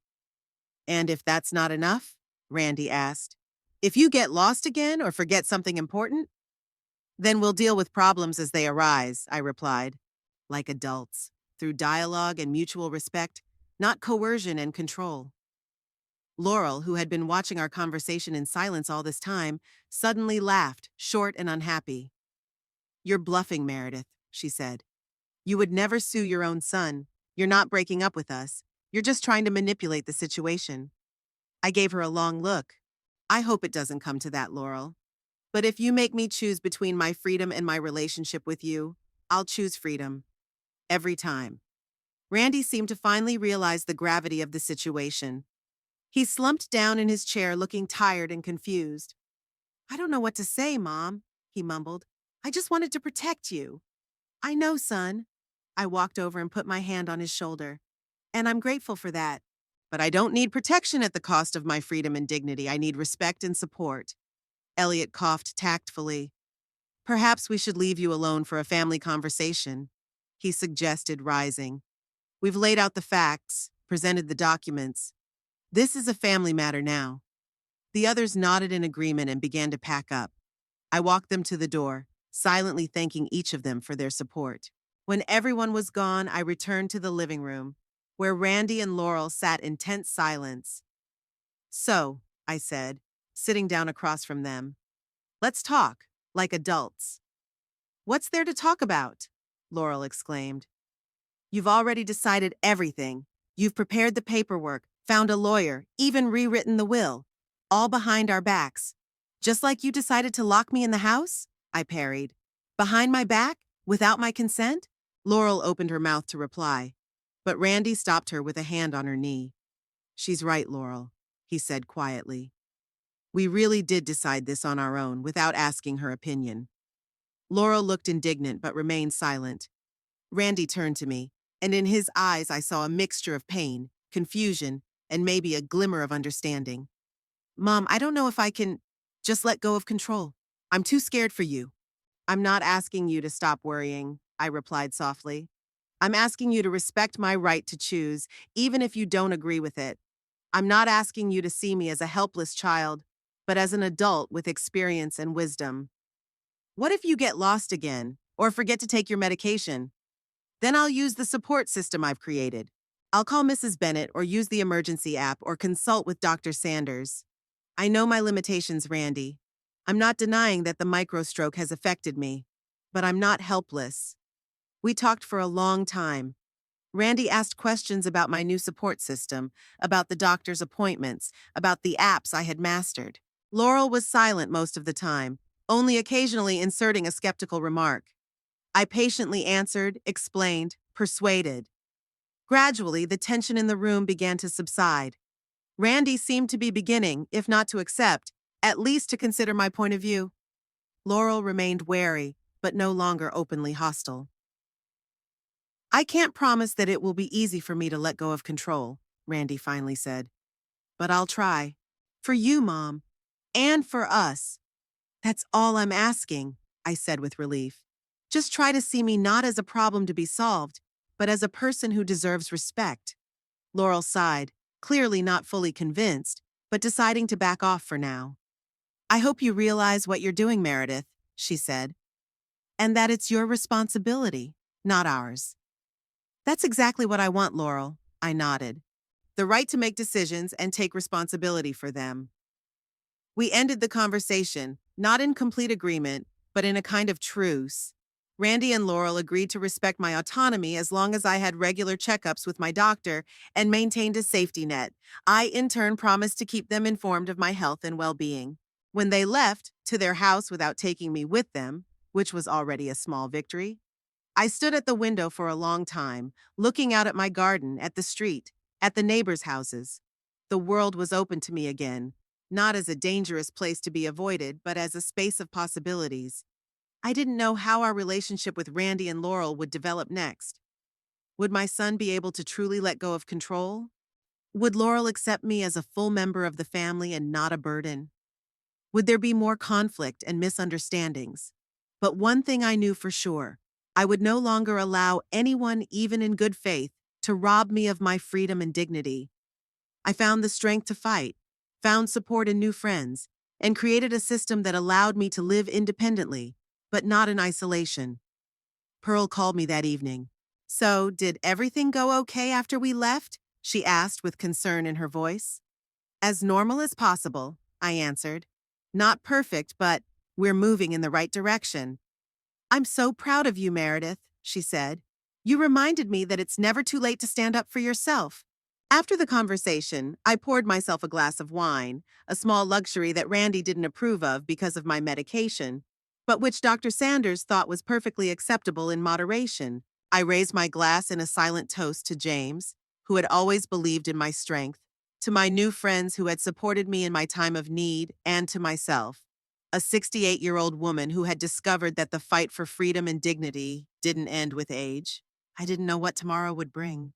And if that's not enough, Randy asked, if you get lost again or forget something important, then we'll deal with problems as they arise, I replied. Like adults, through dialogue and mutual respect, not coercion and control. Laurel, who had been watching our conversation in silence all this time, suddenly laughed, short and unhappy. You're bluffing, Meredith, she said. You would never sue your own son. You're not breaking up with us. You're just trying to manipulate the situation. I gave her a long look. I hope it doesn't come to that, Laurel. But if you make me choose between my freedom and my relationship with you, I'll choose freedom. Every time. Randy seemed to finally realize the gravity of the situation. He slumped down in his chair, looking tired and confused. I don't know what to say, Mom, he mumbled. I just wanted to protect you. I know, son. I walked over and put my hand on his shoulder. And I'm grateful for that. But I don't need protection at the cost of my freedom and dignity. I need respect and support. Elliot coughed tactfully. Perhaps we should leave you alone for a family conversation, he suggested, rising. We've laid out the facts, presented the documents. This is a family matter now. The others nodded in agreement and began to pack up. I walked them to the door, silently thanking each of them for their support. When everyone was gone, I returned to the living room, where Randy and Laurel sat in tense silence. So, I said, sitting down across from them, Let's talk, like adults. What's there to talk about? Laurel exclaimed. You've already decided everything. You've prepared the paperwork, found a lawyer, even rewritten the will. All behind our backs. Just like you decided to lock me in the house? I parried. Behind my back? Without my consent? Laurel opened her mouth to reply, but Randy stopped her with a hand on her knee. She's right, Laurel, he said quietly. We really did decide this on our own without asking her opinion. Laurel looked indignant but remained silent. Randy turned to me, and in his eyes I saw a mixture of pain, confusion, and maybe a glimmer of understanding. Mom, I don't know if I can just let go of control. I'm too scared for you. I'm not asking you to stop worrying, I replied softly. I'm asking you to respect my right to choose, even if you don't agree with it. I'm not asking you to see me as a helpless child, but as an adult with experience and wisdom. What if you get lost again, or forget to take your medication? Then I'll use the support system I've created. I'll call Mrs. Bennett or use the emergency app or consult with Dr. Sanders. I know my limitations, Randy. I'm not denying that the microstroke has affected me, but I'm not helpless. We talked for a long time. Randy asked questions about my new support system, about the doctor's appointments, about the apps I had mastered. Laurel was silent most of the time, only occasionally inserting a skeptical remark. I patiently answered, explained, persuaded. Gradually, the tension in the room began to subside. Randy seemed to be beginning, if not to accept, at least to consider my point of view. Laurel remained wary, but no longer openly hostile. I can't promise that it will be easy for me to let go of control, Randy finally said. But I'll try. For you, Mom. And for us. That's all I'm asking, I said with relief. Just try to see me not as a problem to be solved, but as a person who deserves respect. Laurel sighed, clearly not fully convinced, but deciding to back off for now. I hope you realize what you're doing, Meredith, she said, and that it's your responsibility, not ours. That's exactly what I want, Laurel, I nodded. The right to make decisions and take responsibility for them. We ended the conversation, not in complete agreement, but in a kind of truce. Randy and Laurel agreed to respect my autonomy as long as I had regular checkups with my doctor and maintained a safety net. I, in turn, promised to keep them informed of my health and well-being. When they left, to their house without taking me with them, which was already a small victory, I stood at the window for a long time, looking out at my garden, at the street, at the neighbors' houses. The world was open to me again, not as a dangerous place to be avoided, but as a space of possibilities. I didn't know how our relationship with Randy and Laurel would develop next. Would my son be able to truly let go of control? Would Laurel accept me as a full member of the family and not a burden? Would there be more conflict and misunderstandings? But one thing I knew for sure, I would no longer allow anyone, even in good faith, to rob me of my freedom and dignity. I found the strength to fight, found support in new friends, and created a system that allowed me to live independently, but not in isolation. Pearl called me that evening. So, did everything go okay after we left? She asked with concern in her voice. As normal as possible, I answered. Not perfect, but we're moving in the right direction. I'm so proud of you, Meredith, she said. You reminded me that it's never too late to stand up for yourself. After the conversation, I poured myself a glass of wine, a small luxury that Randy didn't approve of because of my medication, but which Dr. Sanders thought was perfectly acceptable in moderation. I raised my glass in a silent toast to James, who had always believed in my strength, to my new friends who had supported me in my time of need, and to myself, a 68-year-old woman who had discovered that the fight for freedom and dignity didn't end with age. I didn't know what tomorrow would bring.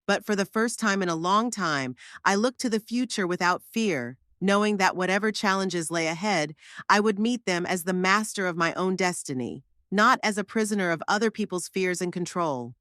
But for the first time in a long time, I looked to the future without fear, knowing that whatever challenges lay ahead, I would meet them as the master of my own destiny, not as a prisoner of other people's fears and control.